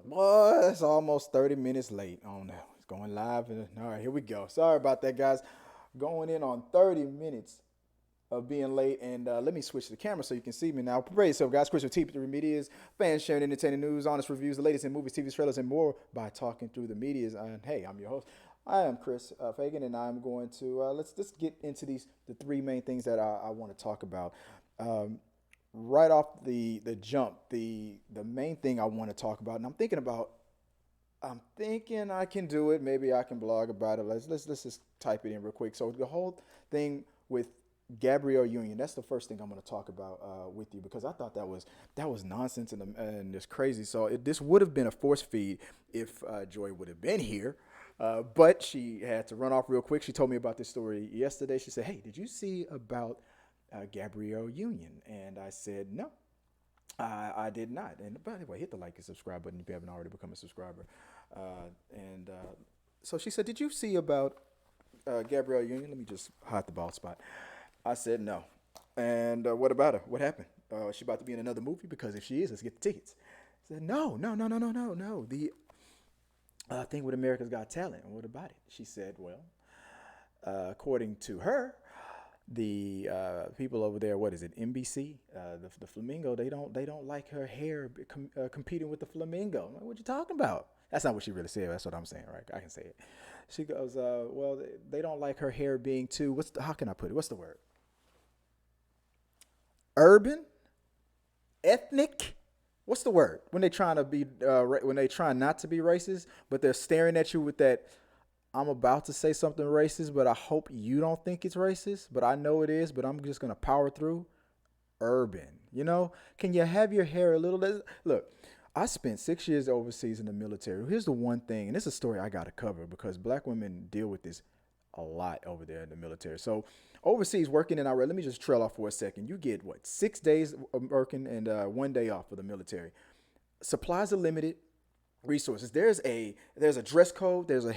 Boy, it's almost 30 minutes late. Oh no, it's going live. All right, here we go. Sorry about that, guys. Going in on 30 minutes of being late. And let me switch the camera so you can see me now. Prepare yourself, guys. Chris with TV3 Media's fans sharing entertaining news, honest reviews, the latest in movies, TV trailers, and more by talking through the medias. And hey, I'm your host. I am Chris Fagan, and I'm going to let's just get into the three main things that I want to talk about. Um, right off the jump, the main thing I want to talk about, and I'm thinking I can do it. Maybe I can blog about it. Let's just type it in real quick. So the whole thing with Gabrielle Union. That's the first thing I'm going to talk about with you because I thought that was nonsense and it's crazy. So this would have been a force feed if Joy would have been here, but she had to run off real quick. She told me about this story yesterday. She said, "Hey, did you see about Gabrielle Union?" And I said, "No, I did not." And by the way, hit the like and subscribe button if you haven't already become a subscriber. And so she said, "Did you see about Gabrielle Union?" Let me just hide the bald spot. I said no. And what about her? What happened? Is she about to be in another movie? Because if she is, let's get the tickets. I said no, no, no, no, no, no, no. The thing with America's Got Talent. What about it? She said, well, according to her, the people over there, what is it, NBC, the flamingo, they don't like her hair competing with the flamingo. I'm like, what you talking about? That's not what she really said. That's what I'm saying, right? I can say it. She goes, well, they don't like her hair being too. How can I put it? What's the word? Urban, ethnic. What's the word when they trying to be when they trying not to be racist, but they're staring at you with that I'm about to say something racist, but I hope you don't think it's racist, but I know it is, but I'm just going to power through. Urban, can you have your hair a little less? Look, I spent 6 years overseas in the military. Here's the one thing, and this is a story I got to cover because black women deal with this a lot over there in the military. So, overseas working in Iraq, let me just trail off for a second. You get what, 6 days working and 1 day off for the military. Supplies are limited, resources. There's a dress code. There's a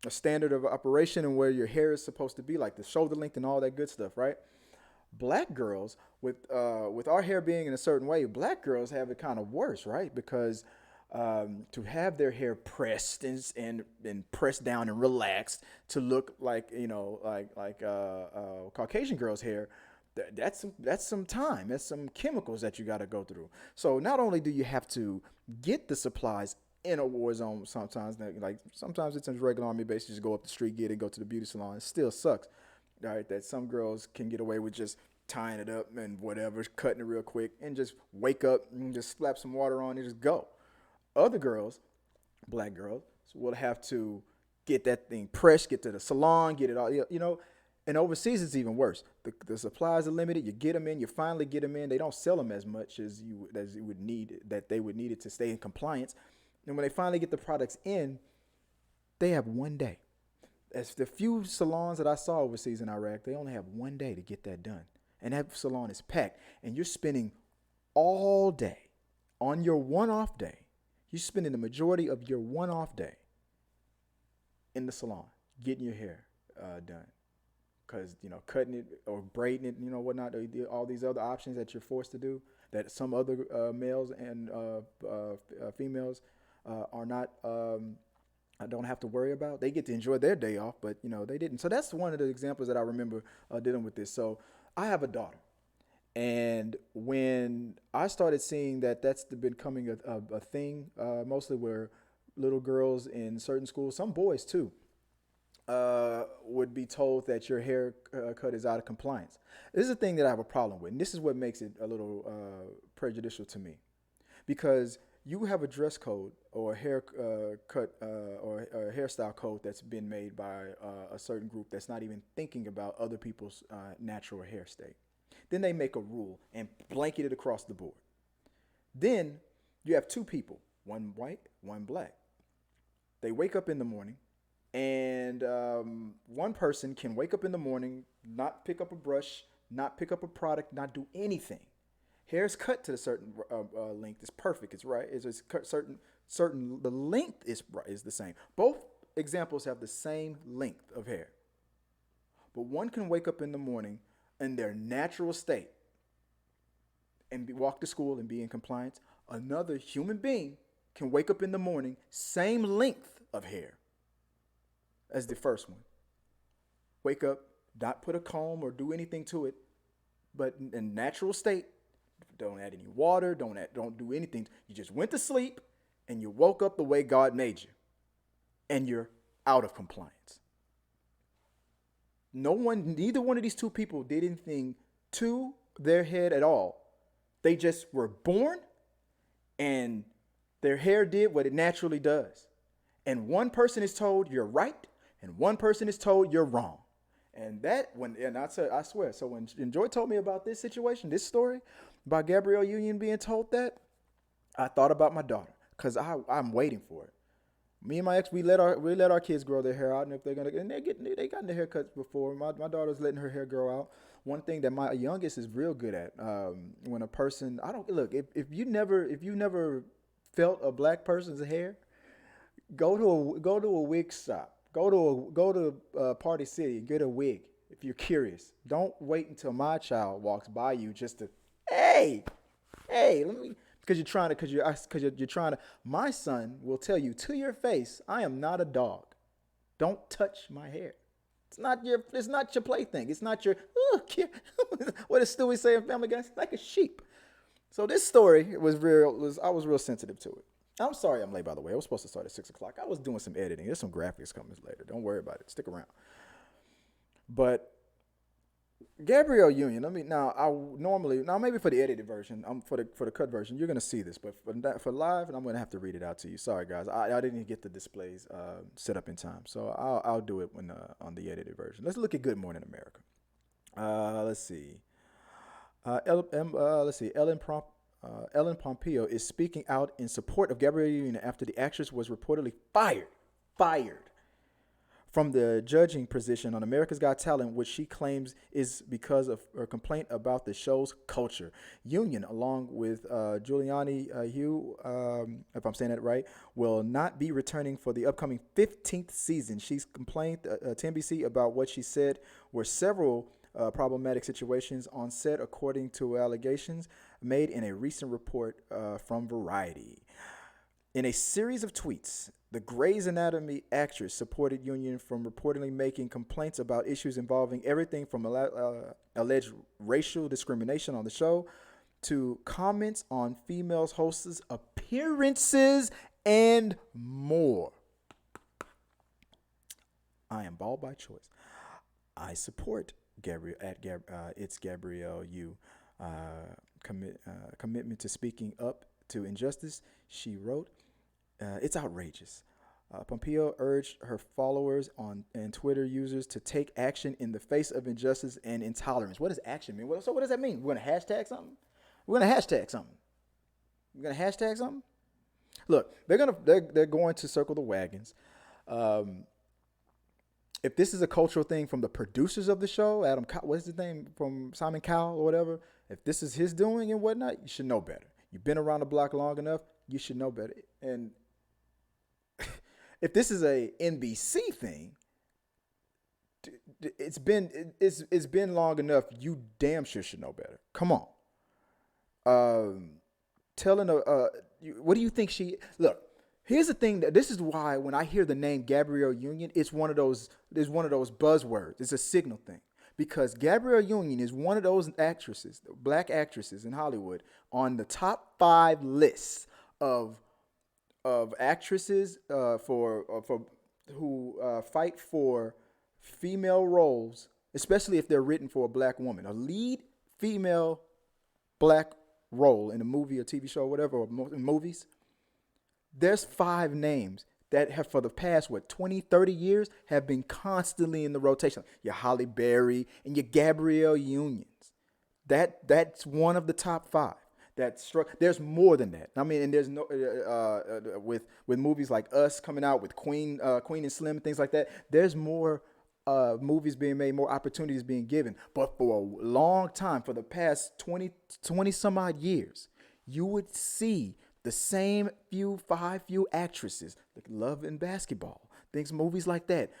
standard of operation and where your hair is supposed to be, like the shoulder length and all that good stuff, right? Black girls with our hair being in a certain way, black girls have it kind of worse, right? Because to have their hair pressed and pressed down and relaxed to look like Caucasian girls' hair, that's some time. That's some chemicals that you got to go through. So not only do you have to get the supplies in a war zone, sometimes it's a regular army base. You just go up the street, get it, go to the beauty salon. It still sucks, all right? That some girls can get away with just tying it up and whatever, cutting it real quick, and just wake up and just slap some water on and just go. Other girls, black girls, will have to get that thing pressed, get to the salon, get it all, And overseas, it's even worse. The supplies are limited. You get them in. You finally get them in. They don't sell them as much as you would need that they would need it to stay in compliance. And when they finally get the products in, they have 1 day. As the few salons that I saw overseas in Iraq, they only have 1 day to get that done, and that salon is packed. And you're spending all day on your one-off day. You're spending the majority of your one-off day in the salon getting your hair done because cutting it or braiding it, whatnot, all these other options that you're forced to do that some other males and females are not don't have to worry about. They get to enjoy their day off, but they didn't. So that's one of the examples that I remember dealing with this. So I have a daughter, and when I started seeing that that's becoming a thing, mostly where little girls in certain schools, some boys too, would be told that your hair cut is out of compliance. This is a thing that I have a problem with, and this is what makes it a little prejudicial to me, because you have a dress code or a hair cut or a hairstyle code that's been made by a certain group that's not even thinking about other people's natural hair state. Then they make a rule and blanket it across the board. Then you have two people, one white, one black. They wake up in the morning, and one person can wake up in the morning, not pick up a brush, not pick up a product, not do anything. Hair is cut to a certain length. It's perfect. It's right. It's cut certain. The length is the same. Both examples have the same length of hair, but one can wake up in the morning in their natural state and walk to school and be in compliance. Another human being can wake up in the morning, same length of hair as the first one. Wake up, not put a comb or do anything to it, but in natural state, don't add any water, don't do anything. You just went to sleep and you woke up the way God made you, and you're out of compliance. Neither one of these two people did anything to their head at all. They just were born and their hair did what it naturally does. And one person is told you're right, and one person is told you're wrong. And I swear, so when Joy told me about this situation, this story about Gabrielle Union being told that, I thought about my daughter, because I'm waiting for it. Me and my ex, we let our kids grow their hair out, and if they're gonna, and they gotten their haircuts before. My daughter's letting her hair grow out. One thing that my youngest is real good at, when a person, I don't look, if you never felt a black person's hair, go to a wig shop, go to Party City and get a wig if you're curious. Don't wait until my child walks by you just to, hey, let me. Because you're trying to. My son will tell you to your face, I am not a dog. Don't touch my hair. It's not your plaything. It's not your. What does Stewie say in Family Guy? It's like a sheep. So this story was real. I was real sensitive to it. I'm sorry I'm late, by the way. I was supposed to start at 6:00. I was doing some editing. There's some graphics coming later. Don't worry about it. Stick around. But Gabrielle Union. Maybe for the edited version, for the cut version, you're gonna see this, but for live, I'm gonna have to read it out to you. Sorry, guys, I didn't get the displays set up in time, so I'll do it when on the edited version. Let's look at Good Morning America. Let's see. Ellen Pompeo is speaking out in support of Gabrielle Union after the actress was reportedly fired from the judging position on America's Got Talent, which she claims is because of her complaint about the show's culture. Union, along with Giuliani Hugh, if I'm saying that right, will not be returning for the upcoming 15th season. She's complained to NBC about what she said were several problematic situations on set, according to allegations made in a recent report from Variety. In a series of tweets, the Grey's Anatomy actress supported Union from reportedly making complaints about issues involving everything from alleged racial discrimination on the show to comments on female hosts' appearances and more. I am bald by choice. I support it's Gabrielle Yu commitment to speaking up to injustice. She wrote, it's outrageous. Pompeo urged her followers and Twitter users to take action in the face of injustice and intolerance. What does action mean? So what does that mean? We're going to hashtag something? We're going to hashtag something. We're going to hashtag something? Look, they're going to circle the wagons. If this is a cultural thing from the producers of the show, what's his name, from Simon Cowell or whatever, if this is his doing and whatnot, you should know better. You've been around the block long enough, you should know better. And if this is a NBC thing, it's been long enough. You damn sure should know better. Come on. What do you think look? Here's the thing. This is why when I hear the name Gabrielle Union, it's one of those buzzwords. It's a signal thing. Because Gabrielle Union is one of those actresses, black actresses in Hollywood, on the top 5 lists of actresses who fight for female roles, especially if they're written for a black woman. A lead female black role in a movie or TV show or whatever, or in movies. There's 5 names that have, for the past, 20, 30 years, have been constantly in the rotation. Your Halle Berry and your Gabrielle Unions. That's one of the top 5. There's more than that. I mean, and there's no with movies like Us coming out, with Queen and Slim and things like that. There's more movies being made, more opportunities being given. But for a long time, for the past 20 some odd years, you would see the same few actresses, like Love and Basketball, movies like that.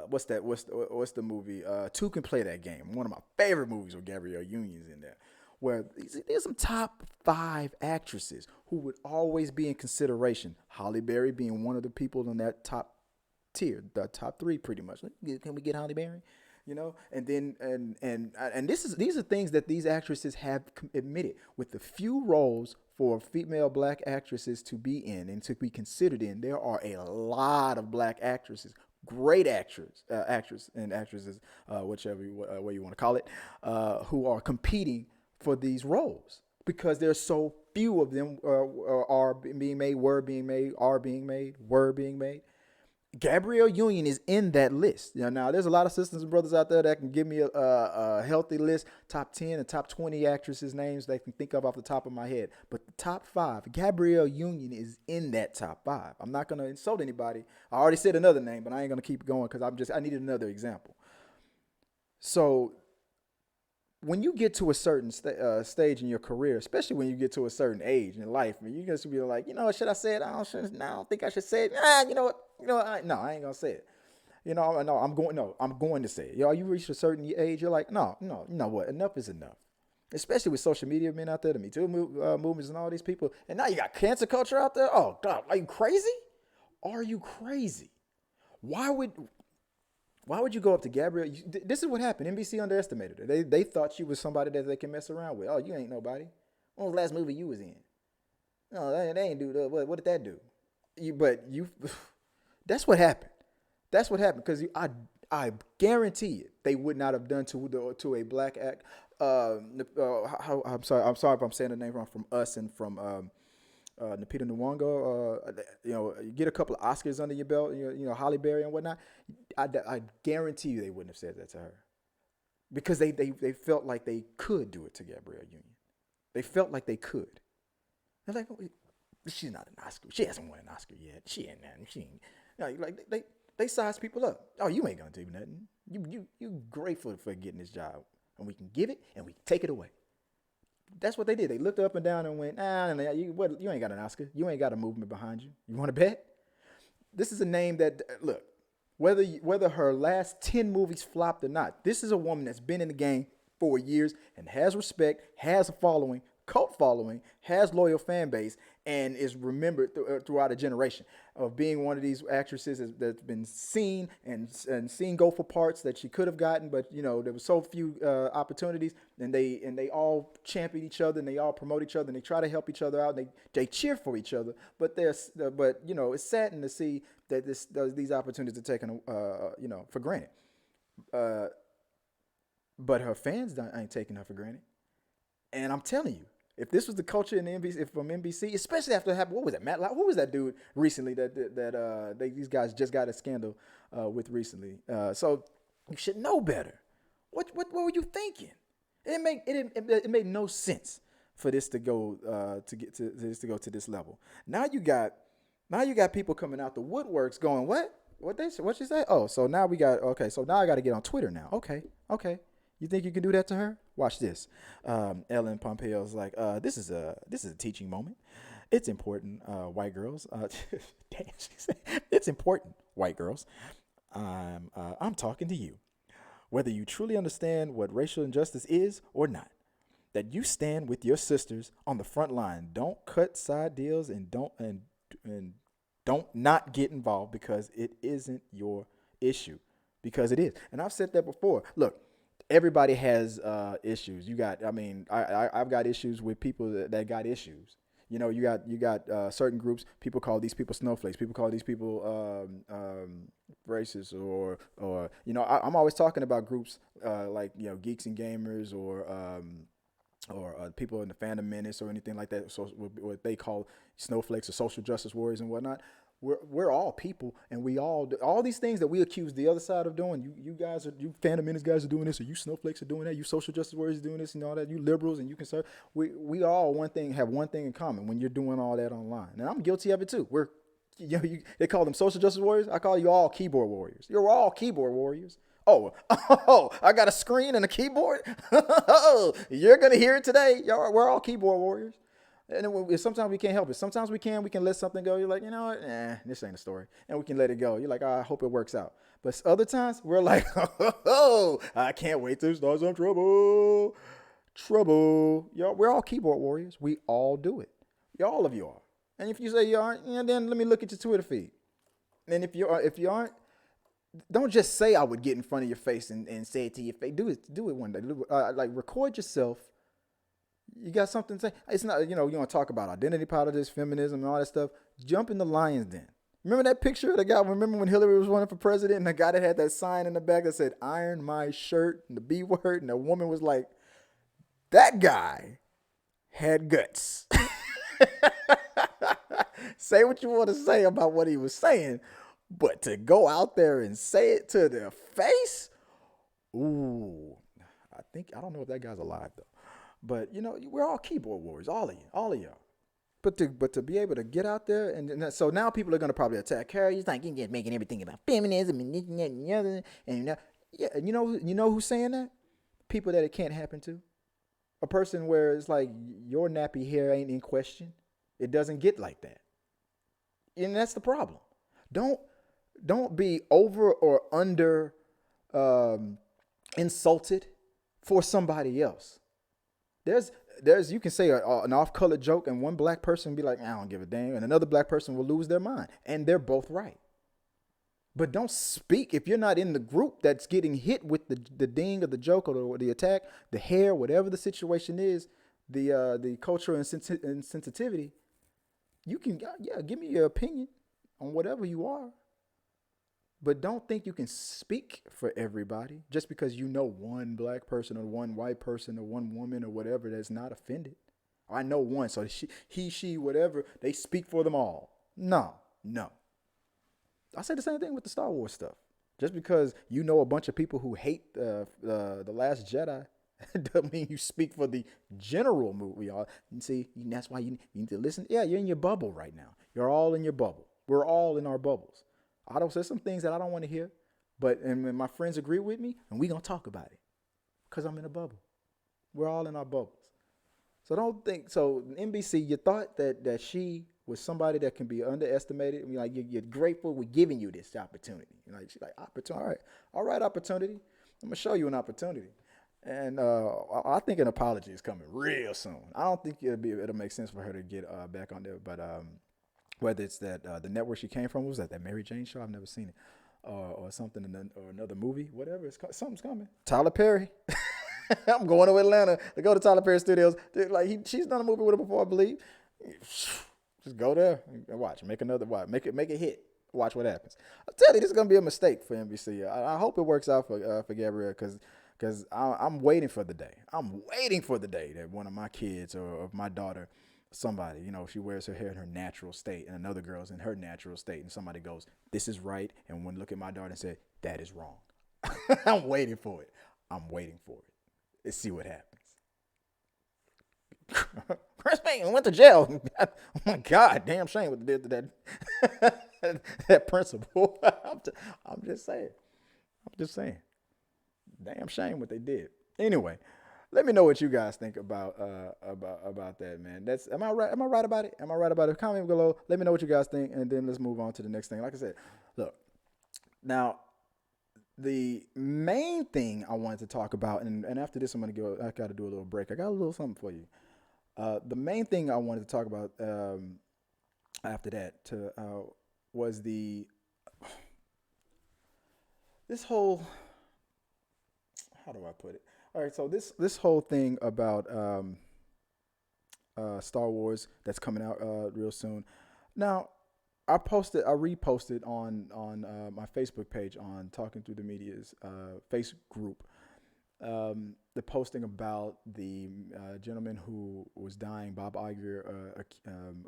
What's the movie? Two Can Play That Game. One of my favorite movies with Gabrielle Union's in there. where there's some top 5 actresses who would always be in consideration. Holly Berry being one of the people in that top tier, the top 3 pretty much. Can we get Holly Berry? And then and these are things that these actresses have admitted. With the few roles for female black actresses to be in and to be considered in, there are a lot of black actresses, great actors and actresses, whichever way you want to call it, who are competing for these roles because there's so few of them are being made, were being made, are being made, were being made. Gabrielle Union is in that list. Now there's a lot of sisters and brothers out there that can give me a healthy list, top 10 and top 20 actresses' names they can think of off the top of my head. But the top 5, Gabrielle Union is in that top 5. I'm not going to insult anybody. I already said another name, but I ain't going to keep going because I needed another example. So when you get to a certain stage in your career, especially when you get to a certain age in life, you're going to be like, should I say it? I don't think I should say it. You know what? I ain't gonna say it. I'm going to say it. You reach a certain age, you're like, no, you know what? Enough is enough. Especially with social media men out there, the Me Too movements and all these people. And now you got cancer culture out there. Oh, God, are you crazy? Are you crazy? Why would you go up to Gabrielle? This is what happened. NBC underestimated her. They thought she was somebody that they can mess around with. Oh, you ain't nobody. When was the last movie you was in? No, they ain't do that. What did that do? That's what happened. That's what happened because I guarantee it. They would not have done to a black act. I'm sorry if I'm saying the name wrong. From Us and from Napita Nwanga. You get a couple of Oscars under your belt. Holly Berry and whatnot. I guarantee you they wouldn't have said that to her because they felt like they could do it to Gabrielle Union. They felt like they could. They're like, oh, she's not an Oscar. She hasn't won an Oscar yet. She ain't nothing. She ain't. Like they size people up. Oh, you ain't gonna do nothing. You grateful for getting this job, and we can give it and we can take it away. That's what they did. They looked up and down and went, you ain't got an Oscar. You ain't got a movement behind you. You want to bet? This is a name that look, whether her last 10 movies flopped or not, this is a woman that's been in the game for years and has respect, has a following, cult following, has loyal fan base, and is remembered throughout a generation of being one of these actresses that's been seen and seen go for parts that she could have gotten, but there were so few opportunities, and they all champion each other and they all promote each other and they try to help each other out and they cheer for each other. But it's saddening to see that these opportunities are taken for granted. But her fans ain't taking her for granted, and I'm telling you. If this was the culture in NBC, from NBC, especially after it happened, what was it, Matt? Who was that dude recently that these guys just got a scandal with recently? So you should know better. What were you thinking? It made no sense for this to go to this level. Now you got people coming out the woodworks going, what she say? Oh, so now so now I got to get on Twitter now. Okay. You think you can do that to her? Watch this. Ellen Pompeo's like, this is a teaching moment. It's important, white girls. Damn, she said, it's important, white girls. I'm talking to you. Whether you truly understand what racial injustice is or not, that you stand with your sisters on the front line. Don't cut side deals and don't not get involved because it isn't your issue. Because it is. And I've said that before. Look. Everybody has issues. I've got issues with people that got issues. You got certain groups. People call these people snowflakes. People call these people racist or I'm always talking about groups like geeks and gamers or people in the Phantom Menace or anything like that. So what they call snowflakes or social justice warriors and whatnot. We're all people, and we all these things that we accuse the other side of doing. You Phantom Menace guys are doing this, or you snowflakes are doing that. You social justice warriors are doing this and all that. You liberals and you conservatives. We all have one thing in common when you're doing all that online, and I'm guilty of it too. They call them social justice warriors. I call you all keyboard warriors. You're all keyboard warriors. Oh, I got a screen and a keyboard. You're gonna hear it today. We're all keyboard warriors. And sometimes we can't help it. Sometimes we can let something go. You're like, you know what? This ain't a story. And we can let it go. You're like, I hope it works out. But other times we're like, I can't wait to start some trouble. Trouble. Y'all, we're all keyboard warriors. We all do it. All of you are. And if you say you aren't, then let me look at your Twitter feed. And if you aren't, don't just say I would get in front of your face and say it to your face. Do it one day. Like record yourself. You got something to say. It's not, you want to talk about identity politics, feminism, and all that stuff. Jump in the lion's den. Remember that picture of the guy? Remember when Hillary was running for president and the guy that had that sign in the back that said "Iron my shirt" and the B word, and the woman was like, "That guy had guts." Say what you want to say about what he was saying, but to go out there and say it to their face, ooh, I don't know if that guy's alive though. But we're all keyboard warriors, all of y'all. But to be able to get out there so now people are gonna probably attack Carrie. He's like, you're just making everything about feminism and this and that and the other. And yeah, and you know who's saying that? People that it can't happen to. A person where it's like your nappy hair ain't in question. It doesn't get like that. And that's the problem. Don't be over or under insulted for somebody else. There's you can say an off-color joke and one black person be like, I don't give a damn, and another black person will lose their mind, and they're both right. But don't speak if you're not in the group that's getting hit with the ding of the joke or the attack, the hair, whatever the situation is, the cultural insensitivity. You can give me your opinion on whatever you are. But don't think you can speak for everybody just because you know one black person or one white person or one woman or whatever that's not offended. I know one, so she, whatever, they speak for them all. No. I say the same thing with the Star Wars stuff. Just because you know a bunch of people who hate the Last Jedi doesn't mean you speak for the general movie. And see, that's why you need to listen. Yeah, you're in your bubble right now. You're all in your bubble. We're all in our bubbles. I don't say some things that I don't want to hear, and my friends agree with me, and we're going to talk about it because I'm in a bubble. We're all in our bubbles. So don't think, so NBC, you thought that she was somebody that can be underestimated. I mean, like you're grateful we're giving you this opportunity. She's like, opportunity, all right, opportunity. I'm going to show you an opportunity. And I think an apology is coming real soon. I don't think it'll make sense for her to get back on there, but whether it's that the network she came from, was that Mary Jane show? I've never seen it, or something, or another movie, whatever. Something's coming. Tyler Perry. I'm going to Atlanta to go to Tyler Perry Studios. Dude, she's done a movie with her before, I believe. Just go there and watch. Make another watch. Make it hit. Watch what happens. I tell you, this is gonna be a mistake for NBC. I hope it works out for Gabrielle because I'm waiting for the day. I'm waiting for the day that one of my kids or my daughter, somebody, she wears her hair in her natural state and another girl's in her natural state, and somebody goes, this is right, and one look at my daughter and say, that is wrong. I'm waiting for it. Let's see what happens. Chris Payton went to jail. Oh my God, damn shame what they did to that that principal. I'm just saying. Damn shame what they did. Anyway, let me know what you guys think about that, man. Am I right? Am I right about it? Comment below. Let me know what you guys think, and then let's move on to the next thing. Like I said, look. Now, the main thing I wanted to talk about, and after this, I got to do a little break. I got a little something for you. The main thing I wanted to talk about after that was this whole, how do I put it? All right, so this whole thing about Star Wars that's coming out real soon. Now, I reposted on my Facebook page on Talking Through the Media's face group, the posting about the gentleman who was dying. Bob Iger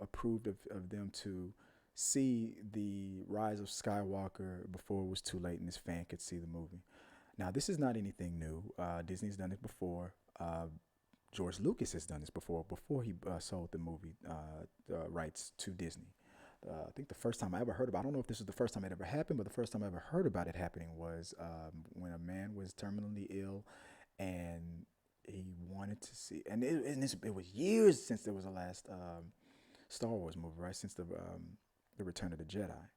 approved of them to see the Rise of Skywalker before it was too late and his fan could see the movie. Now, this is not anything new. Disney's done it before. George Lucas has done this before he sold the movie rights to Disney. I think the first time I ever heard about it, I don't know if this was the first time it ever happened, but the first time I ever heard about it happening was when a man was terminally ill and he wanted to see, and it was years since there was the last Star Wars movie, right? Since the Return of the Jedi,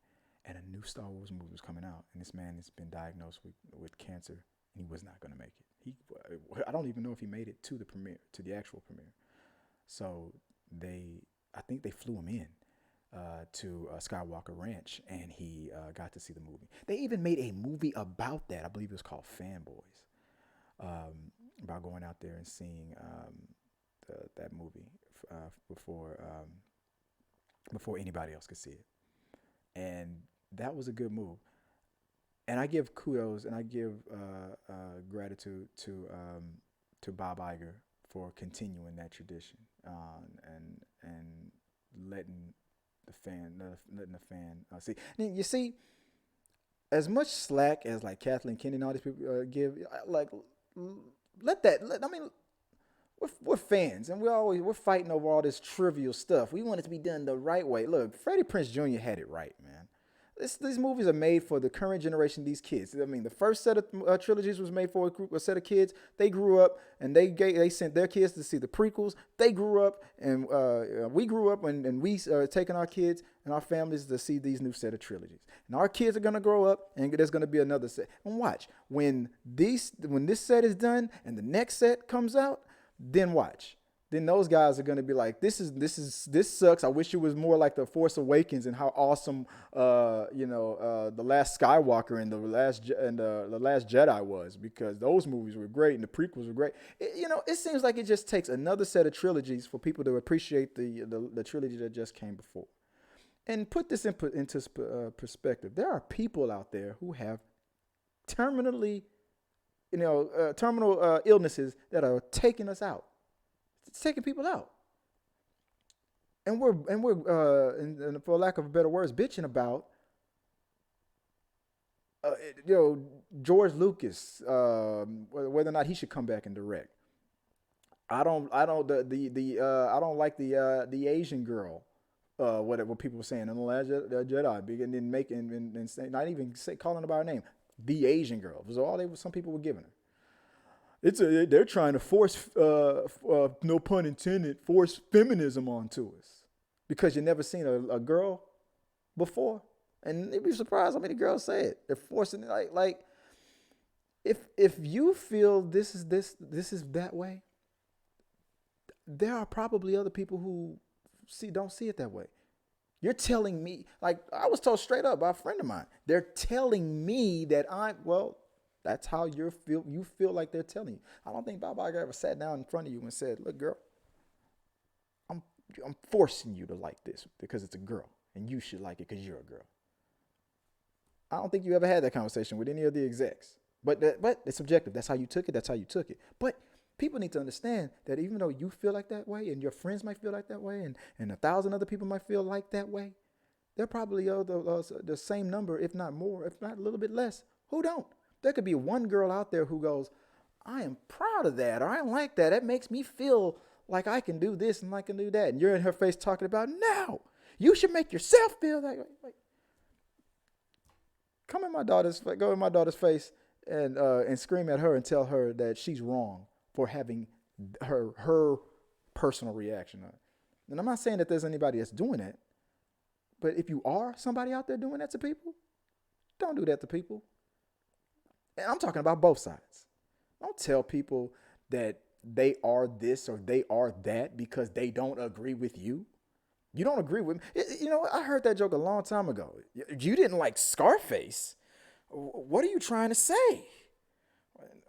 and a new Star Wars movie was coming out, and this man has been diagnosed with cancer, and he was not going to make it. He, I don't even know if he made it to the premiere, to the actual premiere. So I think they flew him in to Skywalker Ranch, and he got to see the movie. They even made a movie about that. I believe it was called Fanboys, about going out there and seeing that movie before anybody else could see it. And that was a good move. And I give kudos and I give gratitude to Bob Iger for continuing that tradition, and letting letting the fan see. And you see, as much slack as like Kathleen Kennedy and all these people give, like let that. I mean, we're fans, and we're fighting over all this trivial stuff. We want it to be done the right way. Look, Freddie Prinze Jr. had it right, man. These movies are made for the current generation of these kids. I mean, the first set of trilogies was made for a set of kids. They grew up, and they sent their kids to see the prequels. They grew up, and we grew up, and we are taking our kids and our families to see these new set of trilogies. And our kids are going to grow up, and there's going to be another set. And watch, when this set is done and the next set comes out, then watch. Then those guys are going to be like, this sucks. I wish it was more like The Force Awakens and how awesome, the Last Skywalker and the Last Jedi was, because those movies were great and the prequels were great. It seems like it just takes another set of trilogies for people to appreciate the trilogy that just came before. And put this into perspective. There are people out there who have terminal illnesses that are taking us out. It's taking people out, and we're and for lack of better words, bitching about George Lucas, whether or not he should come back and direct. I don't like the Asian girl, what people were saying in The Last Jedi, and then making and say, not even calling her by her name, the Asian girl was all some people were giving her. They're trying to force, no pun intended, force feminism onto us because you've never seen a girl before, and you'd be surprised how many girls say it. They're forcing it, like if you feel this is that way, there are probably other people who don't see it that way. You're telling me, like I was told straight up by a friend of mine, they're telling me that that's how you feel like they're telling you. I don't think Bob Iger ever sat down in front of you and said, "Look, girl, I'm forcing you to like this because it's a girl, and you should like it because you're a girl." I don't think you ever had that conversation with any of the execs. But it's subjective. That's how you took it. That's how you took it. But people need to understand that even though you feel like that way, and your friends might feel like that way, and 1,000 other people might feel like that way, there probably are the same number, if not more, if not a little bit less, who don't. There could be one girl out there who goes, I am proud of that, or I like that. That makes me feel like I can do this and I can do that. And you're in her face talking about, no, you should make yourself feel that way. Like, go in my daughter's face and scream at her and tell her that she's wrong for having her personal reaction. And I'm not saying that there's anybody that's doing that, but if you are somebody out there doing that to people, don't do that to people. And I'm talking about both sides. Don't tell people that they are this or they are that because they don't agree with you. You don't agree with me. I heard that joke a long time ago. You didn't like Scarface. What are you trying to say?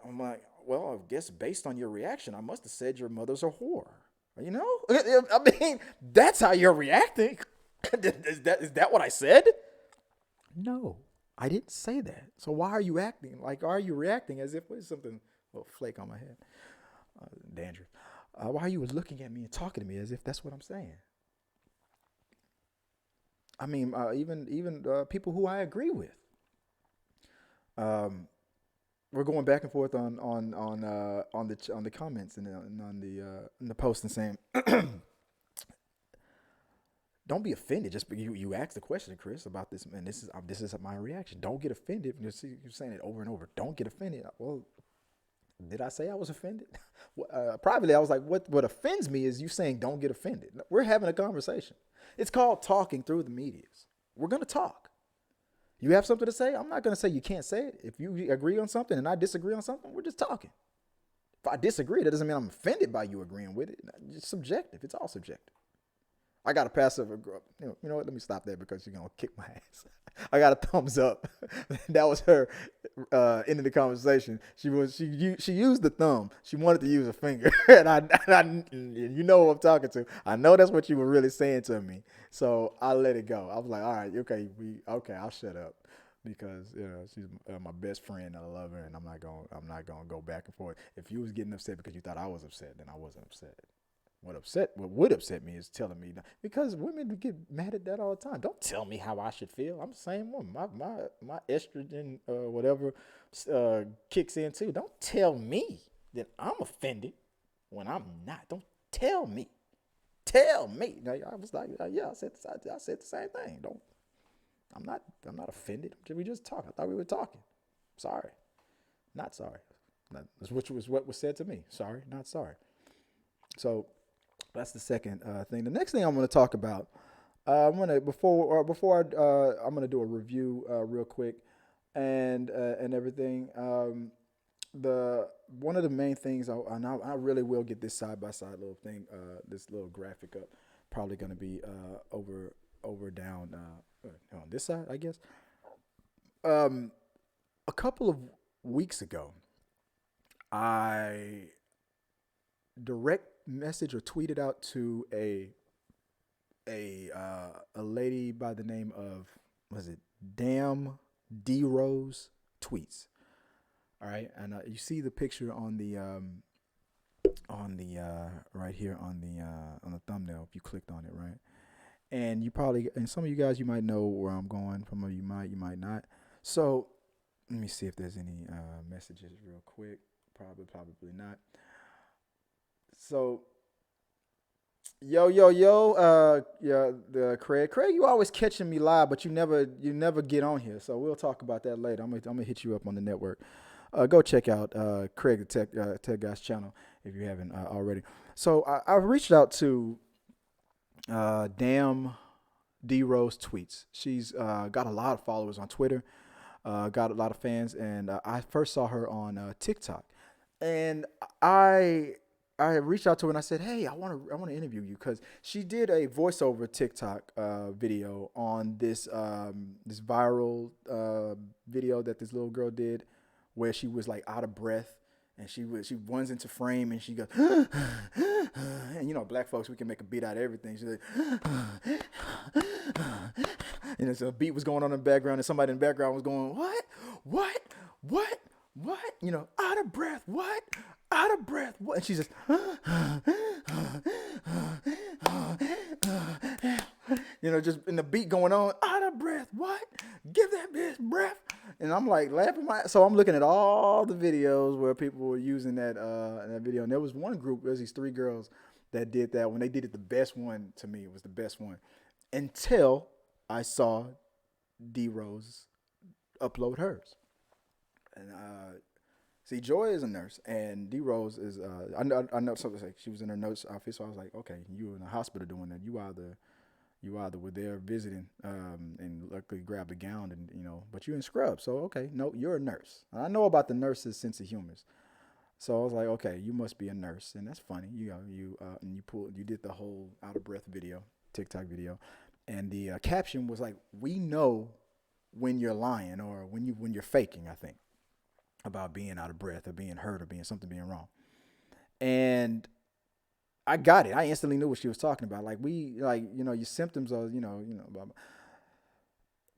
I'm like, well, I guess based on your reaction, I must have said your mother's a whore. I mean, that's how you're reacting. Is that what I said? No. I didn't say that. So why are you acting? Like, are you reacting as if there's something, a little flake on my head, dandruff. Why are you looking at me and talking to me as if that's what I'm saying? I mean, even people who I agree with. We're going back and forth on the comments and on the post and saying. Don't be offended just because you asked the question, Chris, about this, and this is my reaction. Don't get offended. You're saying it over and over. Don't get offended. Well, did I say I was offended? Privately, I was like, what offends me is you saying don't get offended. We're having a conversation. It's called talking through the medias. We're going to talk. You have something to say? I'm not going to say you can't say it. If you agree on something and I disagree on something, we're just talking. If I disagree, that doesn't mean I'm offended by you agreeing with it. It's subjective. It's all subjective. I got a passive. You know what? Let me stop there because you're gonna kick my ass. I got a thumbs up. That was her ending the conversation. She used the thumb. She wanted to use a finger, and you know who I'm talking to. I know that's what you were really saying to me. So I let it go. I was like, all right, okay, I'll shut up because she's my best friend. I love her, and I'm not gonna go back and forth. If you was getting upset because you thought I was upset, then I wasn't upset. What would upset me is telling me that, because women get mad at that all the time. Don't tell me how I should feel. I'm the same woman. My estrogen whatever kicks in too. Don't tell me that I'm offended when I'm not. Don't tell me. Tell me. Now, I was like, yeah, I said the same thing. I'm not offended. We just talking. I thought we were talking. Sorry, not sorry. Which was what was said to me. Sorry, not sorry. So that's the second thing. The next thing I'm going to talk about, I'm gonna I'm gonna do a review real quick and everything. The one of the main things I really will get this side by side little thing, this little graphic up. Probably going to be over down on this side, I guess. A couple of weeks ago, I direct message or tweeted out to a lady by the name of, was it Damn D Rose Tweets. All right, and you see the picture on the right here on the thumbnail if you clicked on it, right? And some of you guys, you might know where I'm going. Some of you might not. So let me see if there's any messages real quick. Probably not. So, yo, yeah, the Craig, you always catching me live, but you never get on here. So we'll talk about that later. I'm gonna hit you up on the network. Go check out Craig the Tech Guy's channel if you haven't already. So I reached out to Damn D Rose Tweets. She's got a lot of followers on Twitter, got a lot of fans, and I first saw her on TikTok, and I reached out to her and I said, hey, I want to interview you, because she did a voiceover TikTok video on this viral video that this little girl did, where she was like out of breath, and she runs into frame and she goes, and black folks, we can make a beat out of everything. She's like, and so a beat was going on in the background, and somebody in the background was going, what, out of breath, what? Out of breath. What? And she's just, just in the beat going on, out of breath. What? Give that bitch breath. And I'm like laughing so I'm looking at all the videos where people were using that video. And there was one group, there's these three girls that did that. When they did it, the best one to me was the best one, until I saw D Rose upload hers. And see, Joy is a nurse, and D Rose is. I know something like she was in her nurse outfit, so I was like, okay, you were in the hospital doing that. You either were there visiting, and luckily grabbed a gown, and but you're in scrubs, so okay, no, you're a nurse. And I know about the nurse's sense of humor, so I was like, okay, you must be a nurse, and that's funny. And you did the whole out of breath video, TikTok video, and the caption was like, we know when you're lying or when you're faking, I think, about being out of breath or being hurt or being wrong. And I got it. I instantly knew what she was talking about. Like, your symptoms are, blah, blah.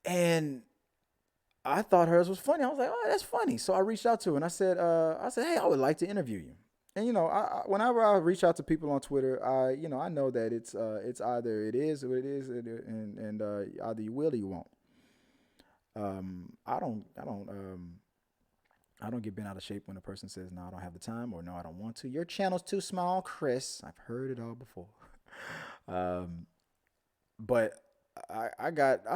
And I thought hers was funny. I was like, oh, that's funny. So I reached out to her and I said, hey, I would like to interview you. And, whenever I reach out to people on Twitter, I know that it's either it is or it is, and either you will or you won't. I don't get bent out of shape when a person says, no, I don't have the time, or no, I don't want to. Your channel's too small, Chris. I've heard it all before. But I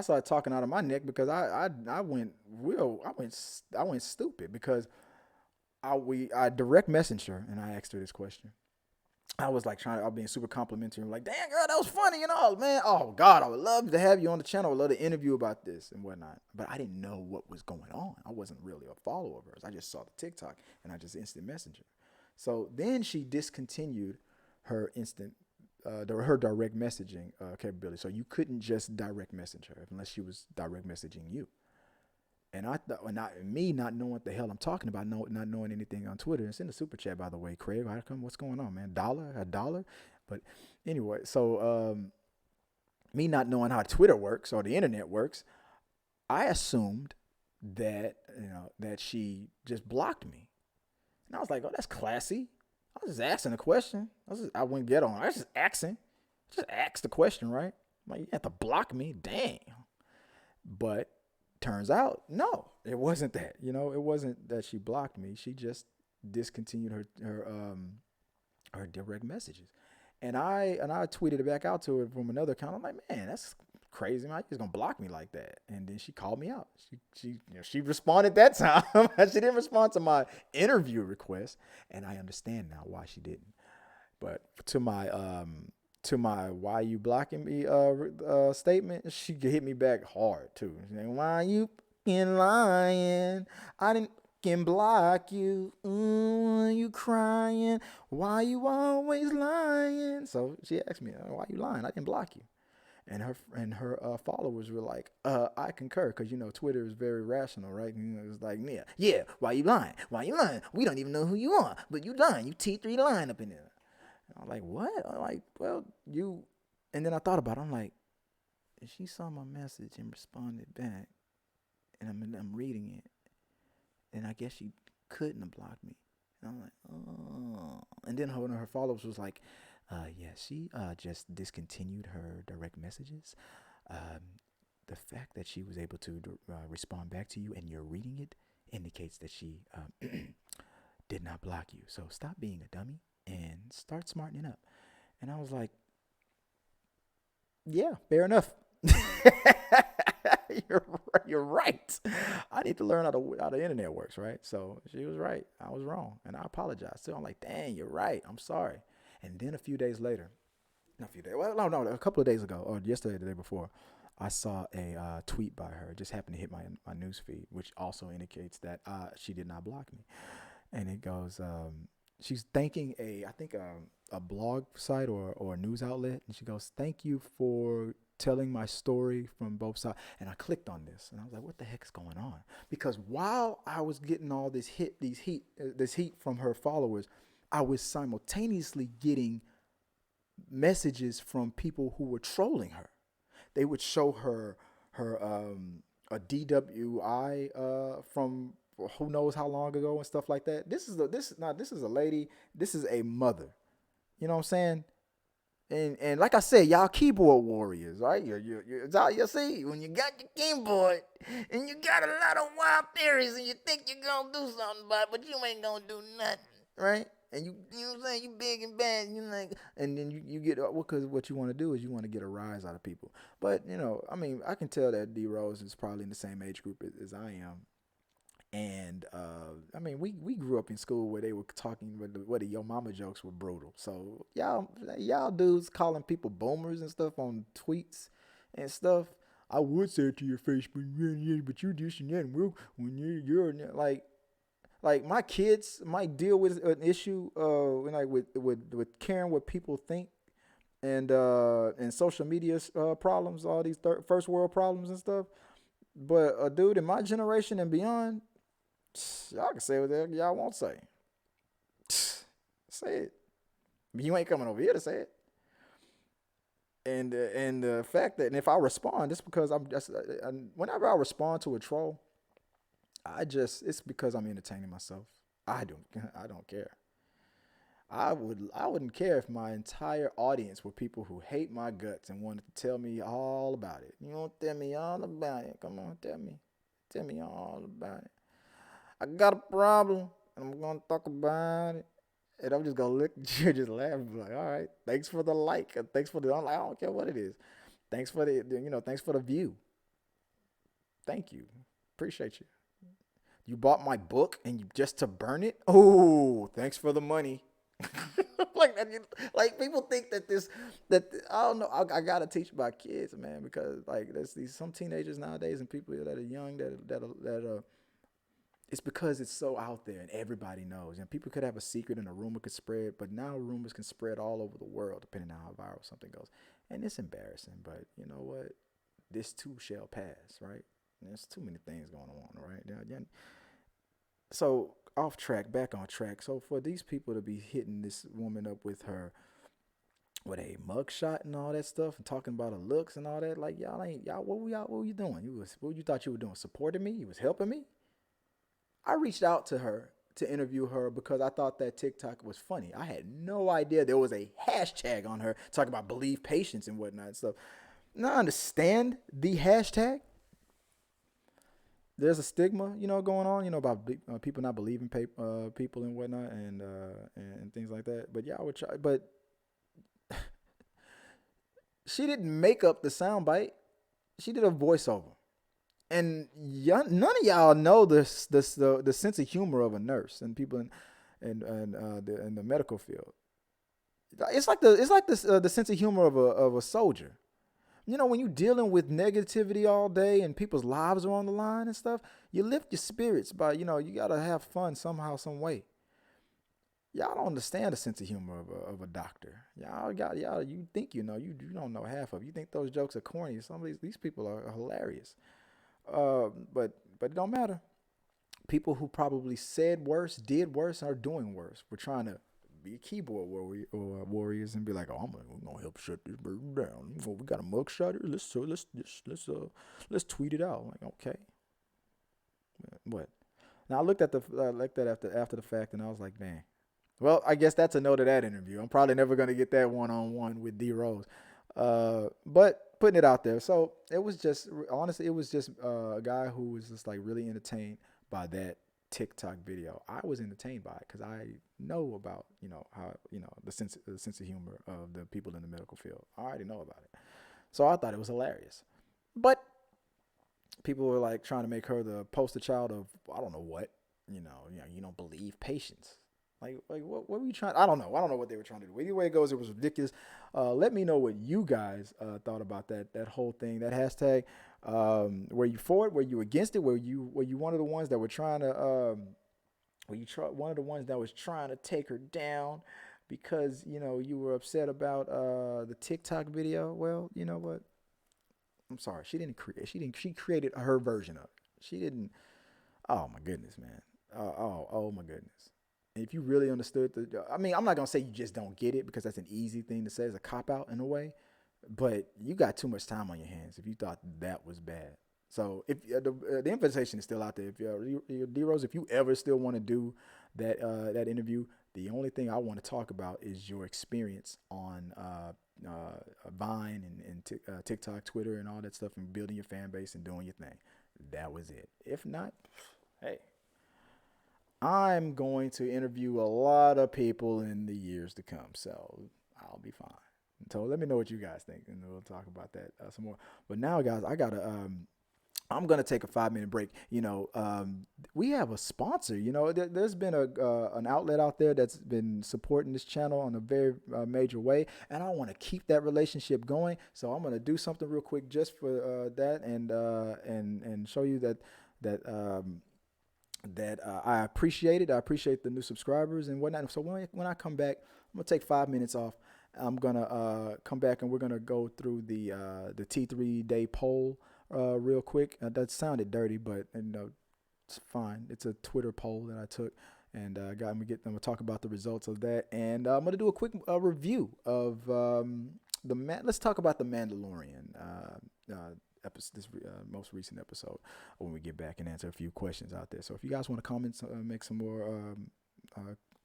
started talking out of my neck because I went stupid, because I direct messaged her and I asked her this question. I was like I was being super complimentary. I'm like, damn, girl, that was funny and all, man. Oh, God, I would love to have you on the channel. I would love to interview about this and whatnot. But I didn't know what was going on. I wasn't really a follower of hers. I just saw the TikTok and I just instant messenger. So then she discontinued her instant, her direct messaging capability. So you couldn't just direct message her unless she was direct messaging you. And I thought, me not knowing what the hell I'm talking about, not knowing anything on Twitter. It's in the super chat, by the way, Craig. How come? What's going on, man? A dollar. But anyway, so me not knowing how Twitter works or the internet works, I assumed that that she just blocked me, and I was like, oh, that's classy. I was just asking a question. I wouldn't get on. I was just asking. Just ask the question, right? I'm like, you have to block me, dang. But turns out, no, it wasn't that. It wasn't that she blocked me. She just discontinued her direct messages. And I tweeted it back out to her from another account. I'm like, man, that's crazy, man. You're just gonna block me like that. And then she called me out. She responded that time. She didn't respond to my interview request, and I understand now why she didn't. But to my why you blocking me statement, she hit me back hard too. She's like, why you fucking lying? I didn't can block you. You crying? Why you always lying? So she asked me, why you lying? I didn't block you. And her followers were like, I concur, because Twitter is very rational, right? It was like, yeah, why you lying? Why you lying? We don't even know who you are, but you lying. You T3 lying up in there. And I'm like, what? I'm like, well, you. And then I thought about it. I'm like, if she saw my message and responded back, and I'm reading it, and I guess she couldn't have blocked me. And I'm like, oh. And then one of her followers was like, yeah, she just discontinued her direct messages. The fact that she was able to respond back to you and you're reading it indicates that she did not block you. So stop being a dummy and start smartening up. And I was like, yeah, fair enough. You're right. I need to learn how the internet works, right? So she was right. I was wrong. And I apologize. So I'm like, dang, you're right. I'm sorry. And then a few days later, a couple of days ago, or yesterday, the day before, I saw a tweet by her. It just happened to hit my news feed, which also indicates that she did not block me. And it goes, she's thanking a blog site or a news outlet, and she goes, "Thank you for telling my story from both sides." And I clicked on this, and I was like, "What the heck is going on?" Because while I was getting all this heat from her followers, I was simultaneously getting messages from people who were trolling her. They would show her a DWI from who knows how long ago and stuff like that. This is a lady. This is a mother. You know what I'm saying? And like I said, y'all keyboard warriors, right? You see, when you got your keyboard and you got a lot of wild theories and you think you're gonna do something about it, but you ain't gonna do nothing, right? And you know what I'm saying? You big and bad, and you like, and then you get, because what you want to do is you want to get a rise out of people. But I mean, I can tell that D Rose is probably in the same age group as I am. And I mean, we grew up in school where they were talking where the yo mama jokes were brutal. So y'all dudes calling people boomers and stuff on tweets and stuff. I would say it to your face, but you this and that. And when you're like my kids might deal with an issue with caring what people think and social media problems, all these first world problems and stuff. But a dude in my generation and beyond, y'all can say whatever y'all want to say. Say it. But you ain't coming over here to say it. And the fact that, and if I respond, it's because whenever I respond to a troll, it's because I'm entertaining myself. I don't care. I wouldn't care if my entire audience were people who hate my guts and wanted to tell me all about it. You want to tell me all about it? Come on, tell me all about it. I got a problem, and I'm gonna talk about it. And I'm just gonna look at you, just laugh, and be like, all right, thanks for the like, thanks for the, I don't care what it is. Thanks for thanks for the view. Thank you, appreciate you. You bought my book and you just to burn it? Oh, thanks for the money. like people think that I don't know. I gotta teach my kids, man, because like there's some teenagers nowadays and people that are young that It's because it's so out there and everybody knows. And people could have a secret and a rumor could spread, but now rumors can spread all over the world depending on how viral something goes. And it's embarrassing, but you know what? This too shall pass, right? There's too many things going on, right? So off track, back on track. So for these people to be hitting this woman up with with a mugshot and all that stuff and talking about her looks and all that, like y'all, what were you doing? What you thought you were doing? Supporting me? You was helping me? I reached out to her to interview her because I thought that TikTok was funny. I had no idea there was a hashtag on her talking about believe patience and whatnot and stuff. Now I understand the hashtag. There's a stigma, going on, about people not believing people and whatnot and things like that. But yeah, I would try. But she didn't make up the soundbite. She did a voiceover. And none of y'all know the sense of humor of a nurse and people in the medical field. It's like the sense of humor of a soldier. When you're dealing with negativity all day and people's lives are on the line and stuff, you lift your spirits by, you gotta have fun somehow, some way. Y'all don't understand the sense of humor of a doctor. You think you don't know half of it. You think those jokes are corny. Some of these people are hilarious. But it don't matter. People who probably said worse, did worse, are doing worse. We're trying to be keyboard warriors and be like, oh, we're gonna help shut this bird down. We got a mugshot here. Let's tweet it out. Like, okay. What? Now I looked at after the fact, and I was like, man. Well, I guess that's a no to that interview. I'm probably never gonna get that one-on-one with D Rose. But putting it out there. So it was just a guy who was just like really entertained by that TikTok video. I was entertained by it because I know about, how, the sense of humor of the people in the medical field. I already know about it. So I thought it was hilarious. But people were like trying to make her the poster child of, I don't know what, you don't believe patience. Like what were you trying? I don't know what they were trying to do. Either way it goes, it was ridiculous. Let me know what you guys thought about that whole thing, that hashtag. Were you for it? Were you against it? Were you one of the ones that were trying to one of the ones that was trying to take her down because you were upset about the TikTok video? Well, you know what? I'm sorry. She created her version of it. She didn't. Oh my goodness, man. Oh my goodness. If you really understood I'm not going to say you just don't get it because that's an easy thing to say as a cop-out in a way, but you got too much time on your hands if you thought that was bad. So if the invitation is still out there, if D-Rose, if you ever still want to do that interview, the only thing I want to talk about is your experience on Vine and TikTok, Twitter, and all that stuff, and building your fan base and doing your thing. That was it. If not, hey. I'm going to interview a lot of people in the years to come, so I'll be fine. So let me know what you guys think, and we'll talk about that some more. But now, guys, I'm gonna take a 5-minute break. We have a sponsor. There's been an outlet out there that's been supporting this channel in a very major way, and I want to keep that relationship going. So I'm gonna do something real quick just for that, and show you that I appreciate it. I appreciate the new subscribers and whatnot. So when I come back, I'm gonna take 5 minutes off. I'm gonna come back and we're gonna go through the T3 day poll real quick. That sounded dirty, but it's fine. It's a Twitter poll that I took, and I'm gonna talk about the results of that, and I'm gonna do a quick review of let's talk about the Mandalorian. This most recent episode when we get back and answer a few questions out there. So if you guys want to comment, make some more,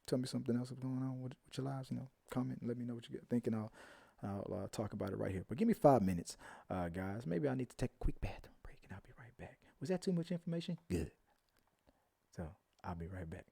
tell me something else going on with your lives, comment and let me know what you think, and I'll talk about it right here. But give me 5 minutes, guys. Maybe I need to take a quick bathroom break and I'll be right back. Was that too much information? Good. So I'll be right back.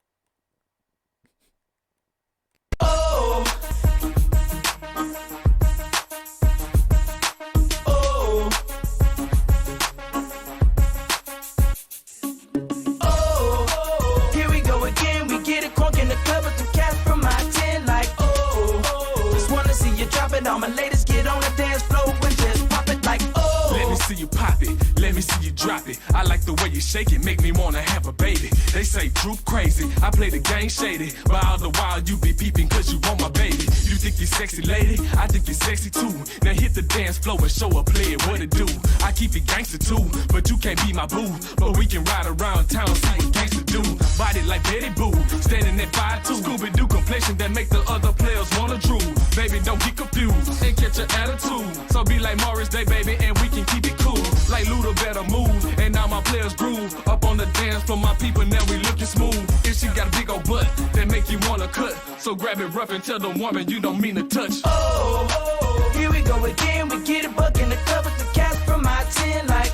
All my ladies get on the dance floor and just pop it like, oh. Let me see you pop it. Let me see you drop it. I like the way you shake it, make me wanna have a baby. They say droop crazy, I play the game shady, but all the while you be peeping cause you want my baby. You think you sexy lady, I think you sexy too. Now hit the dance floor and show a player what it do. I keep it gangster too, but you can't be my boo. But we can ride around town, see what gangster do. Body like Betty Boo, standing at 5'2". Scooby-Doo complexion that make the other players wanna drool. Baby, don't get confused and catch an attitude. So be like Morris Day, baby, and we can keep it cool. Like Luda better move, and now my players groove. Up on the dance floor, my people, now we looking smooth. If she got a big old butt, that make you wanna cut. So grab it rough and tell the woman you don't mean to touch. Oh, here we go again. We get a buck in the club with the cats from my 10. Like,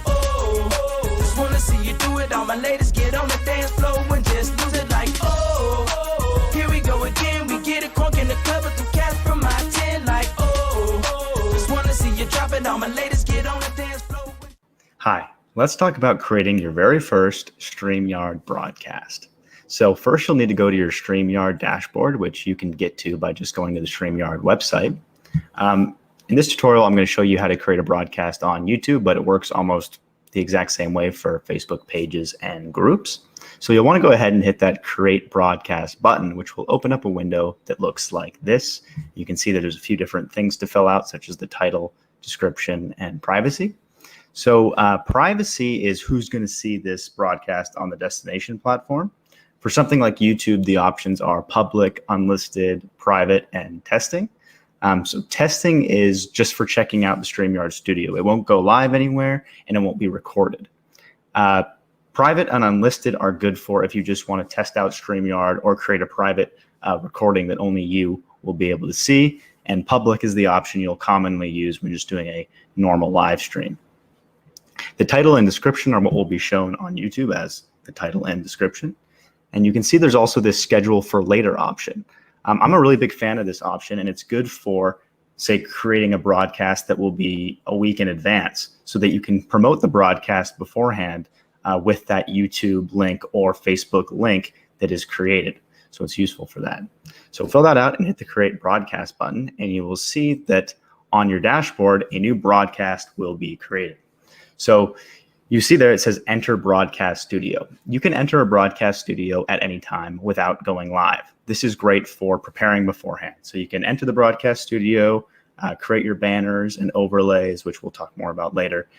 just wanna see you do it. All my ladies get on the dance floor and just lose it. Like, here we go again. We get a crunk in the club with the cats from my 10. Like, just wanna see you drop it. All my ladies get on the dance floor. Hi, let's talk about creating your very first StreamYard broadcast. So first you'll need to go to your StreamYard dashboard, which you can get to by just going to the StreamYard website. In this tutorial, I'm going to show you how to create a broadcast on YouTube, but it works almost the exact same way for Facebook pages and groups. So you'll want to go ahead and hit that Create Broadcast button, which will open up a window that looks like this. You can see that there's a few different things to fill out, such as the title, description, and privacy. So privacy is who's going to see this broadcast on the destination platform. For something like YouTube, the options are public, unlisted, private, and testing. So testing is just for checking out the StreamYard studio. It won't go live anywhere, and it won't be recorded. Private and unlisted are good for if you just want to test out StreamYard or create a private recording that only you will be able to see. And public is the option you'll commonly use when just doing a normal live stream. The title and description are what will be shown on YouTube as the title and description. And you can see there's also this schedule for later option. I'm a really big fan of this option, and it's good for, say, creating a broadcast that will be a week in advance so that you can promote the broadcast beforehand with that YouTube link or Facebook link that is created. So it's useful for that. So fill that out and hit the Create Broadcast button, and you will see that on your dashboard, a new broadcast will be created. So you see there it says Enter Broadcast Studio. You can enter a broadcast studio at any time without going live. This is great for preparing beforehand. So you can enter the broadcast studio, create your banners and overlays, which we'll talk more about later,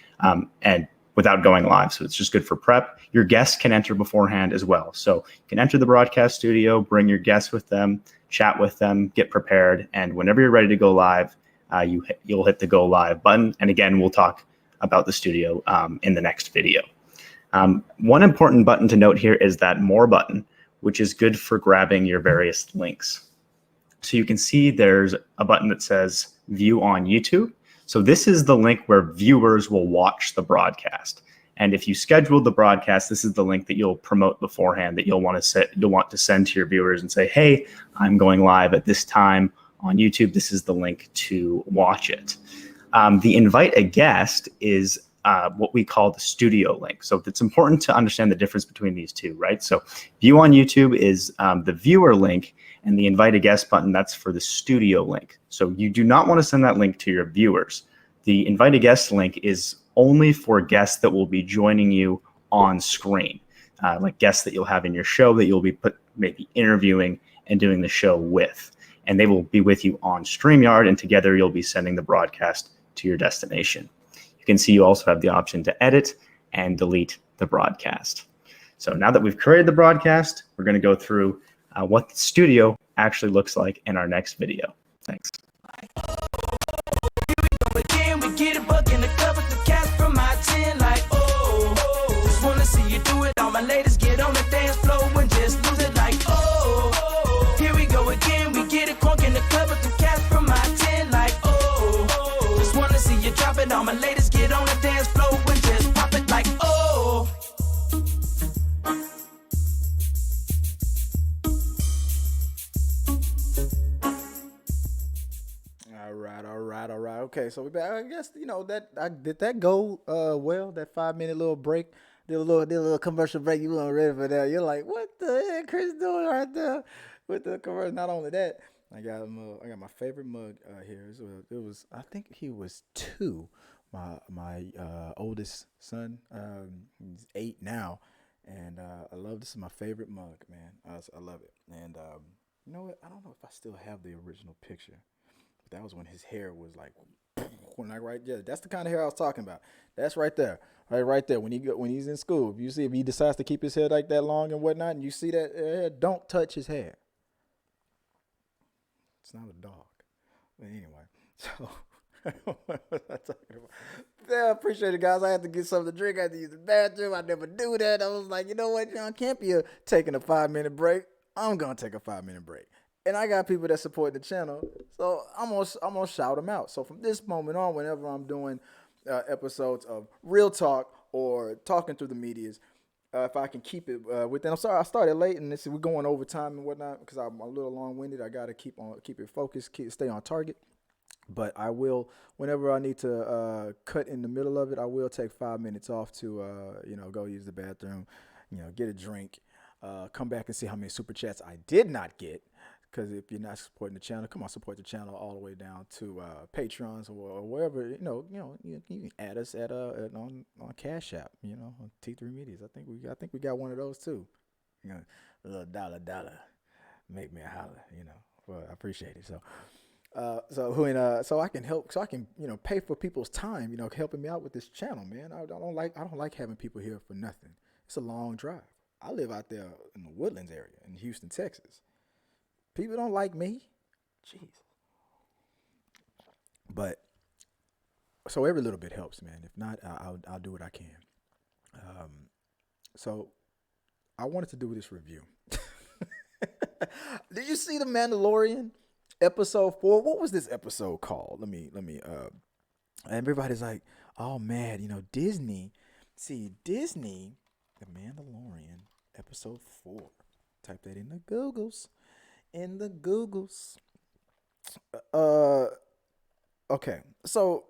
and without going live. So it's just good for prep. Your guests can enter beforehand as well. So you can enter the broadcast studio, bring your guests with them, chat with them, get prepared, and whenever you're ready to go live, you'll hit the Go Live button. And again, we'll talk about the studio in the next video. One important button to note here is that More button, which is good for grabbing your various links. So you can see there's a button that says View on YouTube. So this is the link where viewers will watch the broadcast. And if you schedule the broadcast, this is the link that you'll promote beforehand that you'll want to send to your viewers and say, hey, I'm going live at this time on YouTube. This is the link to watch it. The invite a guest is what we call the studio link. So it's important to understand the difference between these two, right? So view on YouTube is the viewer link, and the invite a guest button, that's for the studio link. So you do not want to send that link to your viewers. The invite a guest link is only for guests that will be joining you on screen, like guests that you'll have in your show that you'll be maybe interviewing and doing the show with. And they will be with you on StreamYard, and together you'll be sending the broadcast to your destination. You can see you also have the option to edit and delete the broadcast. So now that we've created the broadcast, we're going to go through what the studio actually looks like in our next video. Thanks. Again, we get a buck in the club with the cats from my 10. Like, just wanna see you do it. All my ladies get on the dance floor and just lose it. Like, here we go again. We get a crunk in the club with the cats from my 10. Like, just wanna see you drop it. All my ladies get on the dance floor and just pop it. Like, All right. Okay, so we back. I guess did that go well? That 5-minute little break, did a little commercial break. You weren't ready for that. You're like, what the heck Chris doing right there with the commercial? Not only that, I got my favorite mug here. It was I think he was 2, my oldest son. He's 8 now, and I love this. Is my favorite mug, man. I love it. And you know what? I don't know if I still have the original picture, but that was when his hair was like, when I right, yeah, that's the kind of hair I was talking about. That's right there, right there. When he's in school, if you see if he decides to keep his hair like that long and whatnot, and you see that hair, don't touch his hair. It's not a dog. But anyway, so. What was I talking about? Yeah, I appreciate it, guys. I had to get something to drink. I had to use the bathroom. I never do that. I was like, you know what, John Campia taking a 5-minute break. I'm gonna take a 5-minute break. And I got people that support the channel, so I'm gonna shout them out. So from this moment on, whenever I'm doing episodes of Real Talk or talking through the medias, if I can keep it within. I'm sorry I started late, and we're going over time and whatnot because I'm a little long-winded. I gotta keep it focused, stay on target. But I will, whenever I need to cut in the middle of it, I will take 5 minutes off to, go use the bathroom, get a drink, come back and see how many super chats I did not get. Because if you're not supporting the channel, come on, support the channel all the way down to Patreons or wherever. You can add us on Cash App, on T3 Medias. I think we got one of those too. A little dollar, make me a holler. Well, I appreciate it. So I can help, so I can pay for people's time, helping me out with this channel, man. I don't like having people here for nothing. It's a long drive. I live out there in the Woodlands area in Houston, Texas. People don't like me. Jeez. But so every little bit helps, man. If not, I'll do what I can. So I wanted to do this review. Did you see The Mandalorian? Episode 4. What was this episode called? Let me everybody's like, oh man, Disney. See, Disney, The Mandalorian, episode 4. Type that in the Googles. Okay. So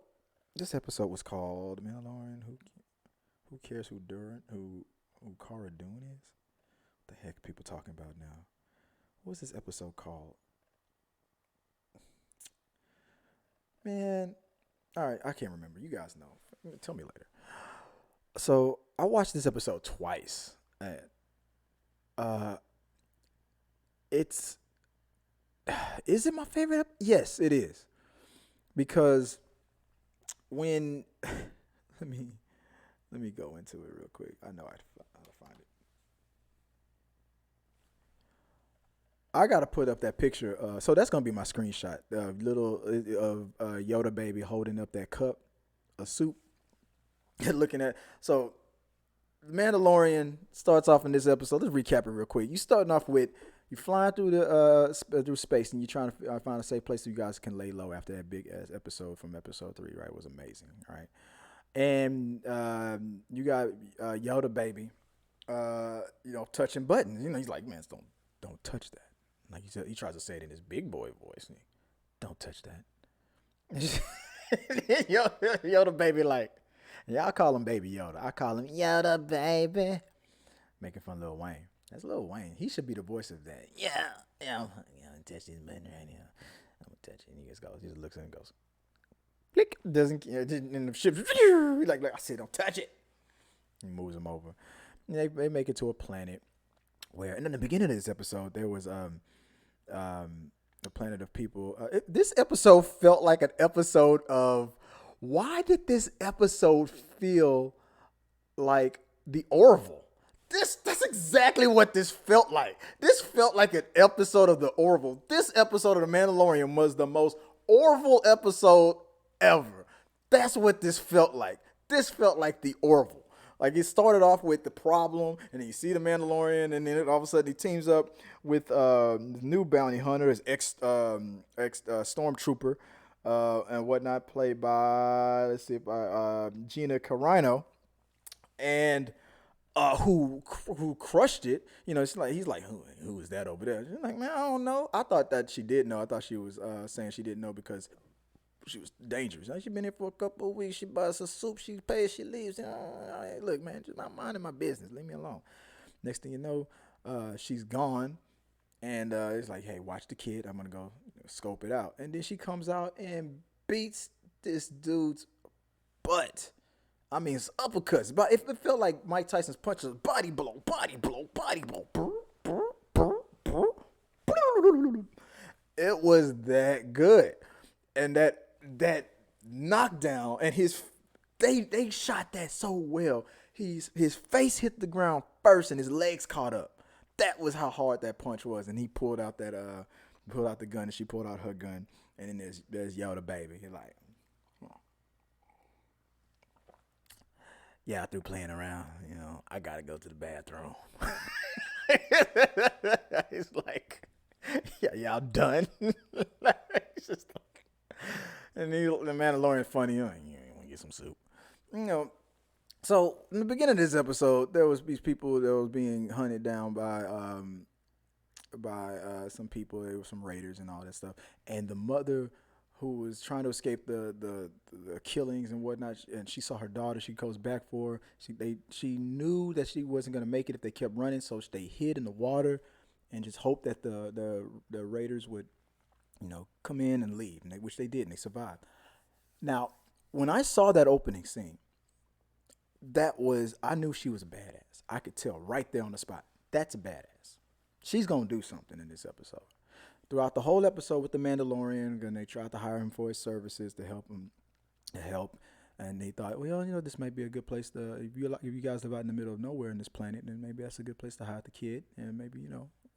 this episode was called The Mandalorian. Who cares who Cara Dune is? What the heck are people talking about now? What's this episode called? Man, all right, I can't remember. You guys know. Tell me later. So I watched this episode twice. Is it my favorite? Yes, it is. Because when let me go into it real quick. I know I'll find it. I gotta put up that picture. So that's gonna be my screenshot. Little Yoda baby holding up that cup of soup, looking at. So, The Mandalorian starts off in this episode. Let's recap it real quick. You starting off with you flying through through space, and you're trying to find a safe place so you guys can lay low after that big ass episode from episode 3. Right, it was amazing. Right, and you got Yoda baby, touching buttons. He's like, man, don't touch that. Like he tries to say it in his big boy voice. Don't touch that. Yoda baby, like, y'all call him Baby Yoda. I call him Yoda baby. Making fun of Lil Wayne. That's Lil Wayne. He should be the voice of that. Yeah, I'm gonna touch this button right now. I'm gonna touch it. And he just looks at it and goes, click. Doesn't in the ship. Like I said, don't touch it. He moves him over. And they make it to a planet where, and in the beginning of this episode, there was a planet of people. This episode felt like an episode of. Why did this episode feel like the Orville? That's exactly what this felt like. This felt like an episode of the Orville. This episode of The Mandalorian was the most Orville episode ever. That's what this felt like. This felt like the Orville. Like it started off with the problem, and then you see the Mandalorian, and then all of a sudden he teams up with the new bounty hunter, his ex stormtrooper, and whatnot, played by Gina Carano, and who crushed it. It's like he's like, who is that over there? She's like, man, I don't know. I thought that she did know. I thought she was saying she didn't know because she was dangerous. She been here for a couple of weeks. She buys her soup. She pays. She leaves. Hey, look, man, just not minding my business. Leave me alone. Next thing you know, she's gone, and it's like, hey, watch the kid. I'm gonna go scope it out. And then she comes out and beats this dude's but I mean, it's uppercuts. But it felt like Mike Tyson's punches, body blow, body blow, body blow. It was that good, and that knockdown and they shot that so well. His face hit the ground first, and his legs caught up. That was how hard that punch was, and he pulled out the gun, and she pulled out her gun, and then there's Yoda baby. He's like, yeah, through playing around, I gotta go to the bathroom. It's like, yeah, y'all done. It's just like, and the Mandalorian's funny. You want to get some soup, So in the beginning of this episode, there was these people that was being hunted down by some people. There were some raiders and all that stuff, and the mother, who was trying to escape the killings and whatnot, and she saw her daughter. She goes back for her. She knew that she wasn't going to make it if they kept running, so they hid in the water and just hoped that the raiders would, come in and leave, which they did, and they survived. Now, when I saw that opening scene, I knew she was a badass. I could tell right there on the spot. That's a badass. She's going to do something in this episode. Throughout the whole episode with the Mandalorian, and they tried to hire him for his services to help him, and they thought, well, this might be a good place to, if you guys live out in the middle of nowhere in this planet, then maybe that's a good place to hide the kid, and maybe,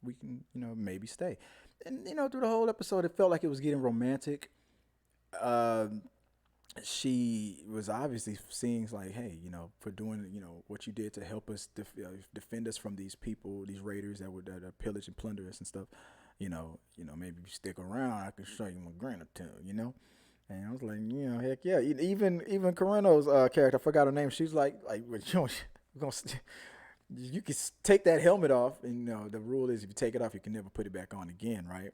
we can, maybe stay. And, through the whole episode, it felt like it was getting romantic. She was obviously seeing like, hey, for doing, what you did to help us defend us from these people, these raiders that pillage and plunder us and stuff. Maybe you stick around, I can show you my gratitude, And I was like, heck yeah. Even Carino's character, I forgot her name. She's like, you can take that helmet off, and the rule is if you take it off, you can never put it back on again, right?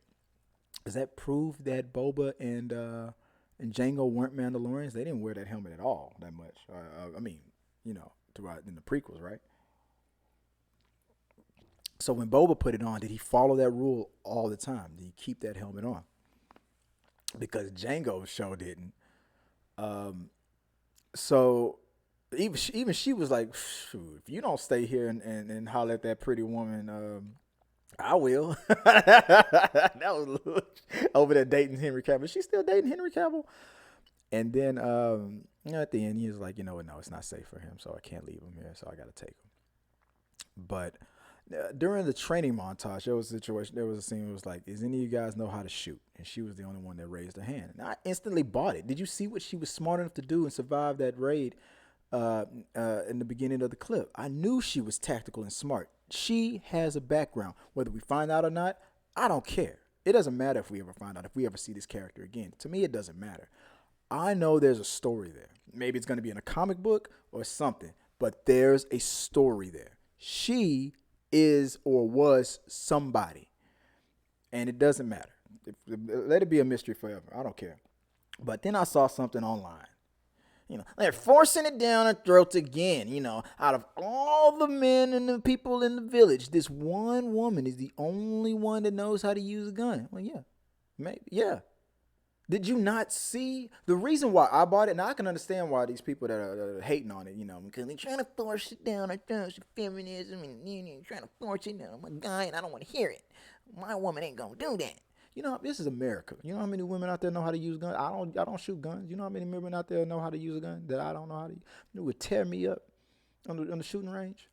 Does that prove that Boba and Jango weren't Mandalorians? They didn't wear that helmet at all that much. Throughout in the prequels, right? So when Boba put it on, did he follow that rule all the time? Did he keep that helmet on? Because Jango show didn't. So even she was like, if you don't stay here and holler at that pretty woman, I will. That was over there dating Henry Cavill. She's still dating Henry Cavill. And then at the end, he was like, no, it's not safe for him, so I can't leave him here, so I got to take him. But during the training montage, there was a scene where it was like, does any of you guys know how to shoot? And she was the only one that raised her hand. And I instantly bought it. Did you see what she was smart enough to do and survive that raid in the beginning of the clip? I knew she was tactical and smart. She has a background. Whether we find out or not, I don't care. It doesn't matter if we ever find out, if we ever see this character again. To me, it doesn't matter. I know there's a story there. Maybe it's going to be in a comic book or something, but there's a story there. She is or was somebody, and it doesn't matter. Let it be a mystery forever. I don't care. But then I saw something online. They're forcing it down our throats again. Out of all the men and the people in the village, this one woman is the only one that knows how to use a gun. Well, yeah, maybe, yeah. Did you not see the reason why I bought it? Now I can understand why these people that are hating on it, because they're trying to force it down our throats, feminism, and trying to force it down. I'm a guy and I don't want to hear it. My woman ain't gonna do that. This is America. You know how many women out there know how to use guns? I don't shoot guns. You know how many women out there know how to use a gun that I don't know how to use? It would tear me up on the shooting range.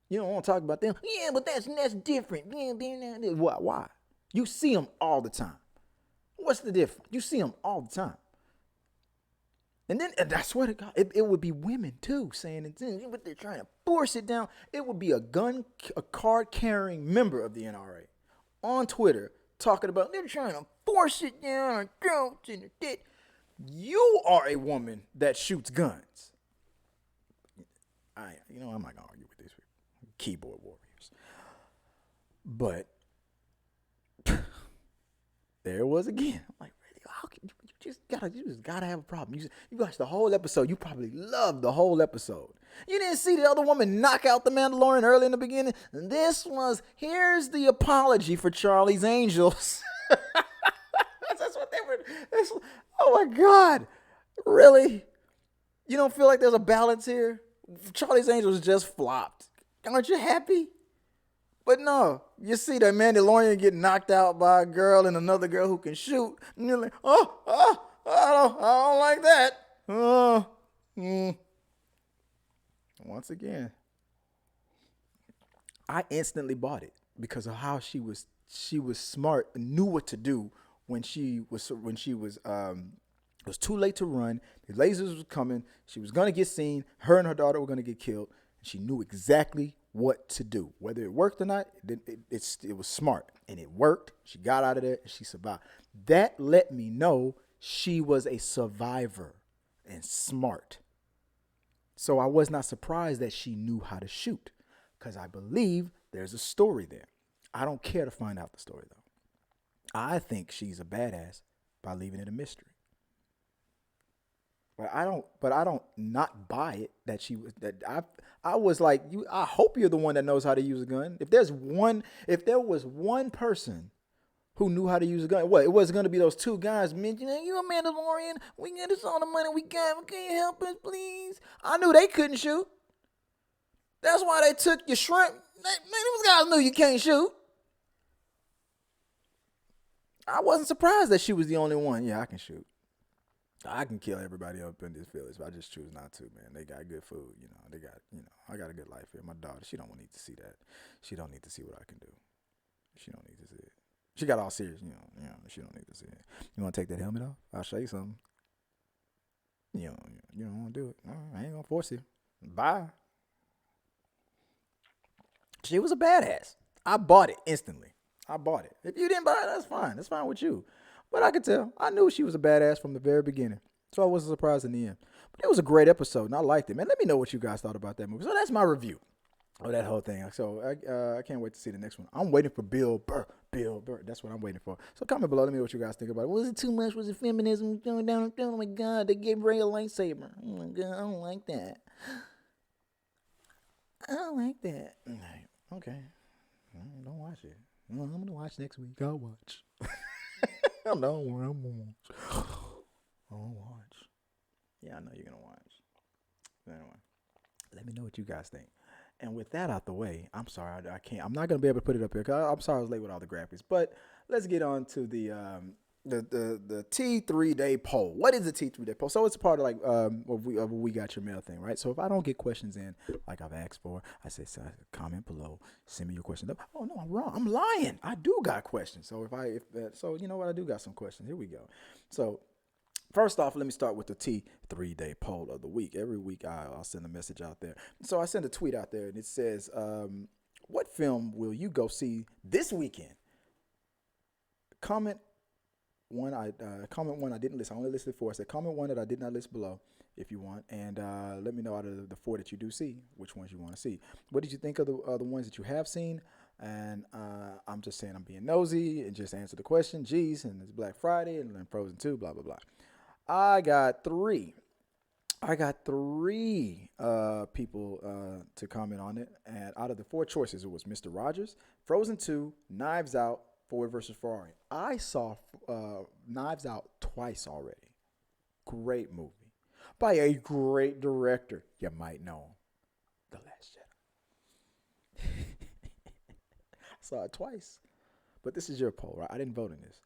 You don't want to talk about them. Yeah, but that's different. Why? You see them all the time. What's the difference? You see them all the time. And I swear to God, it would be women too saying it, but they're trying to force it down. It would be a card-carrying member of the NRA on Twitter talking about they're trying to force it down our throats and it. You are a woman that shoots guns. I'm not gonna argue with these keyboard warriors, but there it was again. I'm like, how can you just gotta have a problem? You watched the whole episode. You probably loved the whole episode. You didn't see the other woman knock out the Mandalorian early in the beginning. Here's the apology for Charlie's Angels. That's what they were. Oh my God. Really? You don't feel like there's a balance here? Charlie's Angels just flopped. Aren't you happy? But no, you see that Mandalorian get knocked out by a girl and another girl who can shoot, and you're like, I don't like that. Once again, I instantly bought it because of how she was smart, knew what to do when she was it was too late to run. The lasers was coming. She was gonna get seen. Her and her daughter were gonna get killed. She knew exactly what to do. Whether it worked or not, it was smart, and it worked. She got out of there and she survived. That let me know she was a survivor and smart. So I was not surprised that she knew how to shoot, because I believe there's a story there. I don't care to find out the story though. I think she's a badass by leaving it a mystery. But I don't not buy it that she was that I was like, I hope you're the one that knows how to use a gun. If there was one person who knew how to use a gun, it wasn't gonna be those two guys mentioning, you a Mandalorian, we get us all the money we got, can you help us please? I knew they couldn't shoot. That's why they took your shrimp. Those guys knew you can't shoot. I wasn't surprised that she was the only one. Yeah, I can shoot. I can kill everybody up in this village, but I just choose not to, man. They got good food, I got a good life here. My daughter, she don't need to see that. She don't need to see what I can do. She don't need to see it. She got all serious, she don't need to see it. You want to take that helmet off? I'll show you something. You don't want to do it. All right, I ain't going to force you. Bye. She was a badass. I bought it instantly. I bought it. If you didn't buy it, that's fine. That's fine with you. But I could tell. I knew she was a badass from the very beginning. So I wasn't surprised in the end. But it was a great episode, and I liked it, man. Let me know what you guys thought about that movie. So that's my review of that whole thing. So I can't wait to see the next one. I'm waiting for Bill Burr. Bill Burr. That's what I'm waiting for. So comment below. Let me know what you guys think about it. Was it too much? Was it feminism going down? Oh, my God. They gave Ray a lightsaber. Oh, my God. I don't like that. I don't like that. Okay. Don't watch it. I'm going to watch next week. I'll watch. I'm going to watch. I'll watch. Yeah, I know you're going to watch. But anyway, let me know what you guys think. And with that out the way, I'm sorry, I can't. I'm not going to be able to put it up here, because I'm sorry I was late with all the graphics. But let's get on to the T3 day poll. What is the T3 day poll? So it's a part of like of we got your mail thing, right? So if I don't get questions in like I've asked for, I say comment below, send me your question. Oh no, I'm wrong. I'm lying. I do got questions. So so you know what? I do got some questions. Here we go. So first off, let me start with the T3 day poll of the week. Every week I'll send a message out there. So I send a tweet out there and it says, what film will you go see this weekend? Comment one I didn't list. I only listed 4. I said comment one that I did not list below if you want, and let me know out of the 4 that you do see which ones you want to see. What did you think of the ones that you have seen? And I'm just saying I'm being nosy and just answer the question. Geez, and it's Black Friday and then Frozen 2, blah blah blah. I got three people to comment on it, and out of the 4 choices, it was Mr. Rogers, Frozen 2, Knives Out, Ford versus Ferrari. I saw Knives Out twice already. Great movie by a great director. You might know him, The Last Jedi. I saw it twice. But this is your poll, right? I didn't vote in this.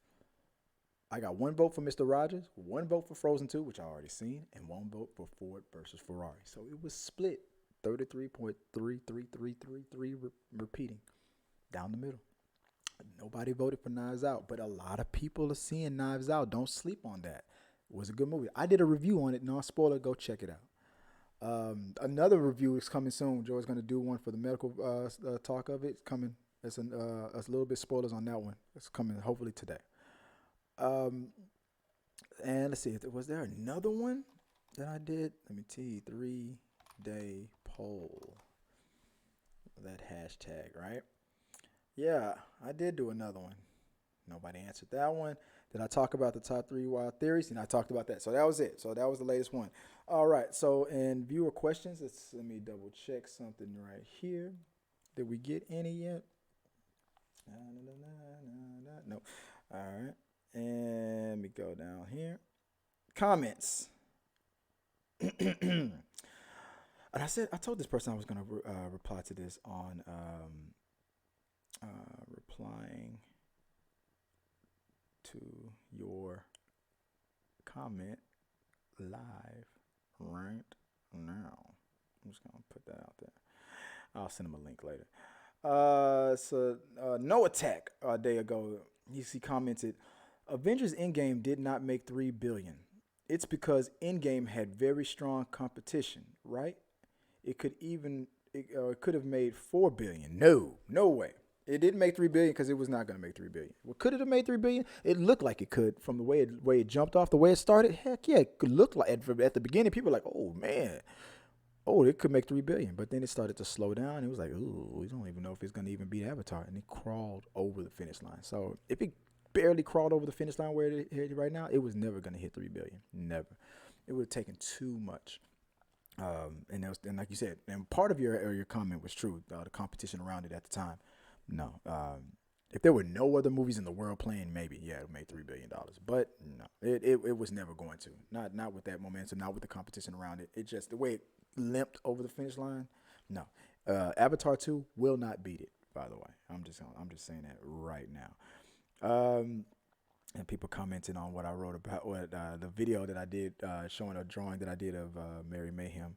I got 1 vote for Mr. Rogers, 1 vote for Frozen 2, which I already seen, and 1 vote for Ford versus Ferrari. So it was split 33.3333 repeating down the middle. Nobody voted for Knives Out, but a lot of people are seeing Knives Out. Don't sleep on that. It was a good movie. I did a review on it. No spoiler. Go check it out. Another review is coming soon. Joe's going to do one for the medical talk of it. It's coming. It's a little bit spoilers on that one. It's coming hopefully today. And let's see. Was there another one that I did? Let me tell you. 3-day poll. That hashtag, right? Yeah, I did do another one. Nobody answered that one. Did I talk about the top 3 wild theories? And I talked about that. So that was it. So that was the latest one. All right. So in viewer questions, let me double check something right here. Did we get any yet? No. All right. And let me go down here. Comments. And I told this person I was gonna reply to this on replying to your comment live right now. I'm just gonna put that out there. I'll send him a link later. No Attack a day ago. He commented, Avengers Endgame did not make 3 billion. It's because Endgame had very strong competition, right? It could have made 4 billion. No way. It didn't make 3 billion because it was not going to make 3 billion. Well, could it have made 3 billion? It looked like it could from the way it jumped off, the way it started. Heck yeah, it could look like at the beginning. People were like, oh man, it could make 3 billion. But then it started to slow down. It was like, ooh, we don't even know if it's going to even beat Avatar, and it crawled over the finish line. So if it barely crawled over the finish line where it is right now, it was never going to hit 3 billion. Never. It would have taken too much. And like you said, and part of your comment was true. The competition around it at the time. No. If there were no other movies in the world playing, maybe it made $3 billion. But no, it was never going to. Not with that momentum. Not with the competition around it. It just the way it limped over the finish line. No. Avatar 2 will not beat it. By the way, I'm just saying that right now. And people commenting on what I wrote about the video that I did showing a drawing that I did of Mary Mayhem.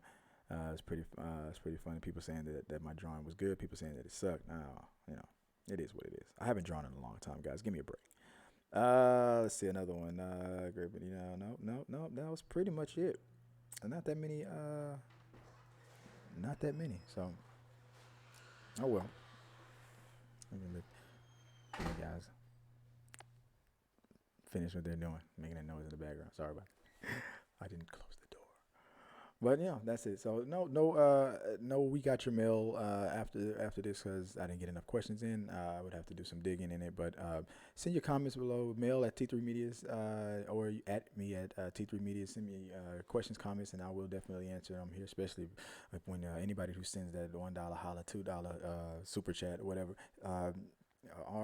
It's pretty funny. People saying that my drawing was good. People saying that it sucked. No, it is what it is. I haven't drawn in a long time, guys. Give me a break. Let's see another one. Great, but no. That was pretty much it. And not that many. Not that many. So, oh well. Let you guys finish what they're doing, making that noise in the background. Sorry about it. I didn't close the door. But yeah, that's it. So no, we got your mail after this because I didn't get enough questions in. I would have to do some digging in it. But send your comments below. Mail at T3Medias or at me at T3Media. Send me questions, comments, and I will definitely answer them here. Especially when anybody who sends that $1 holla, $2 super chat or whatever. Or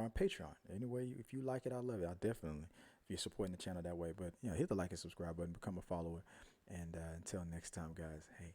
on Patreon. Anyway, if you like it, I love it. I'll definitely, if you're supporting the channel that way. But hit the like and subscribe button, become a follower. And until next time, guys, hey,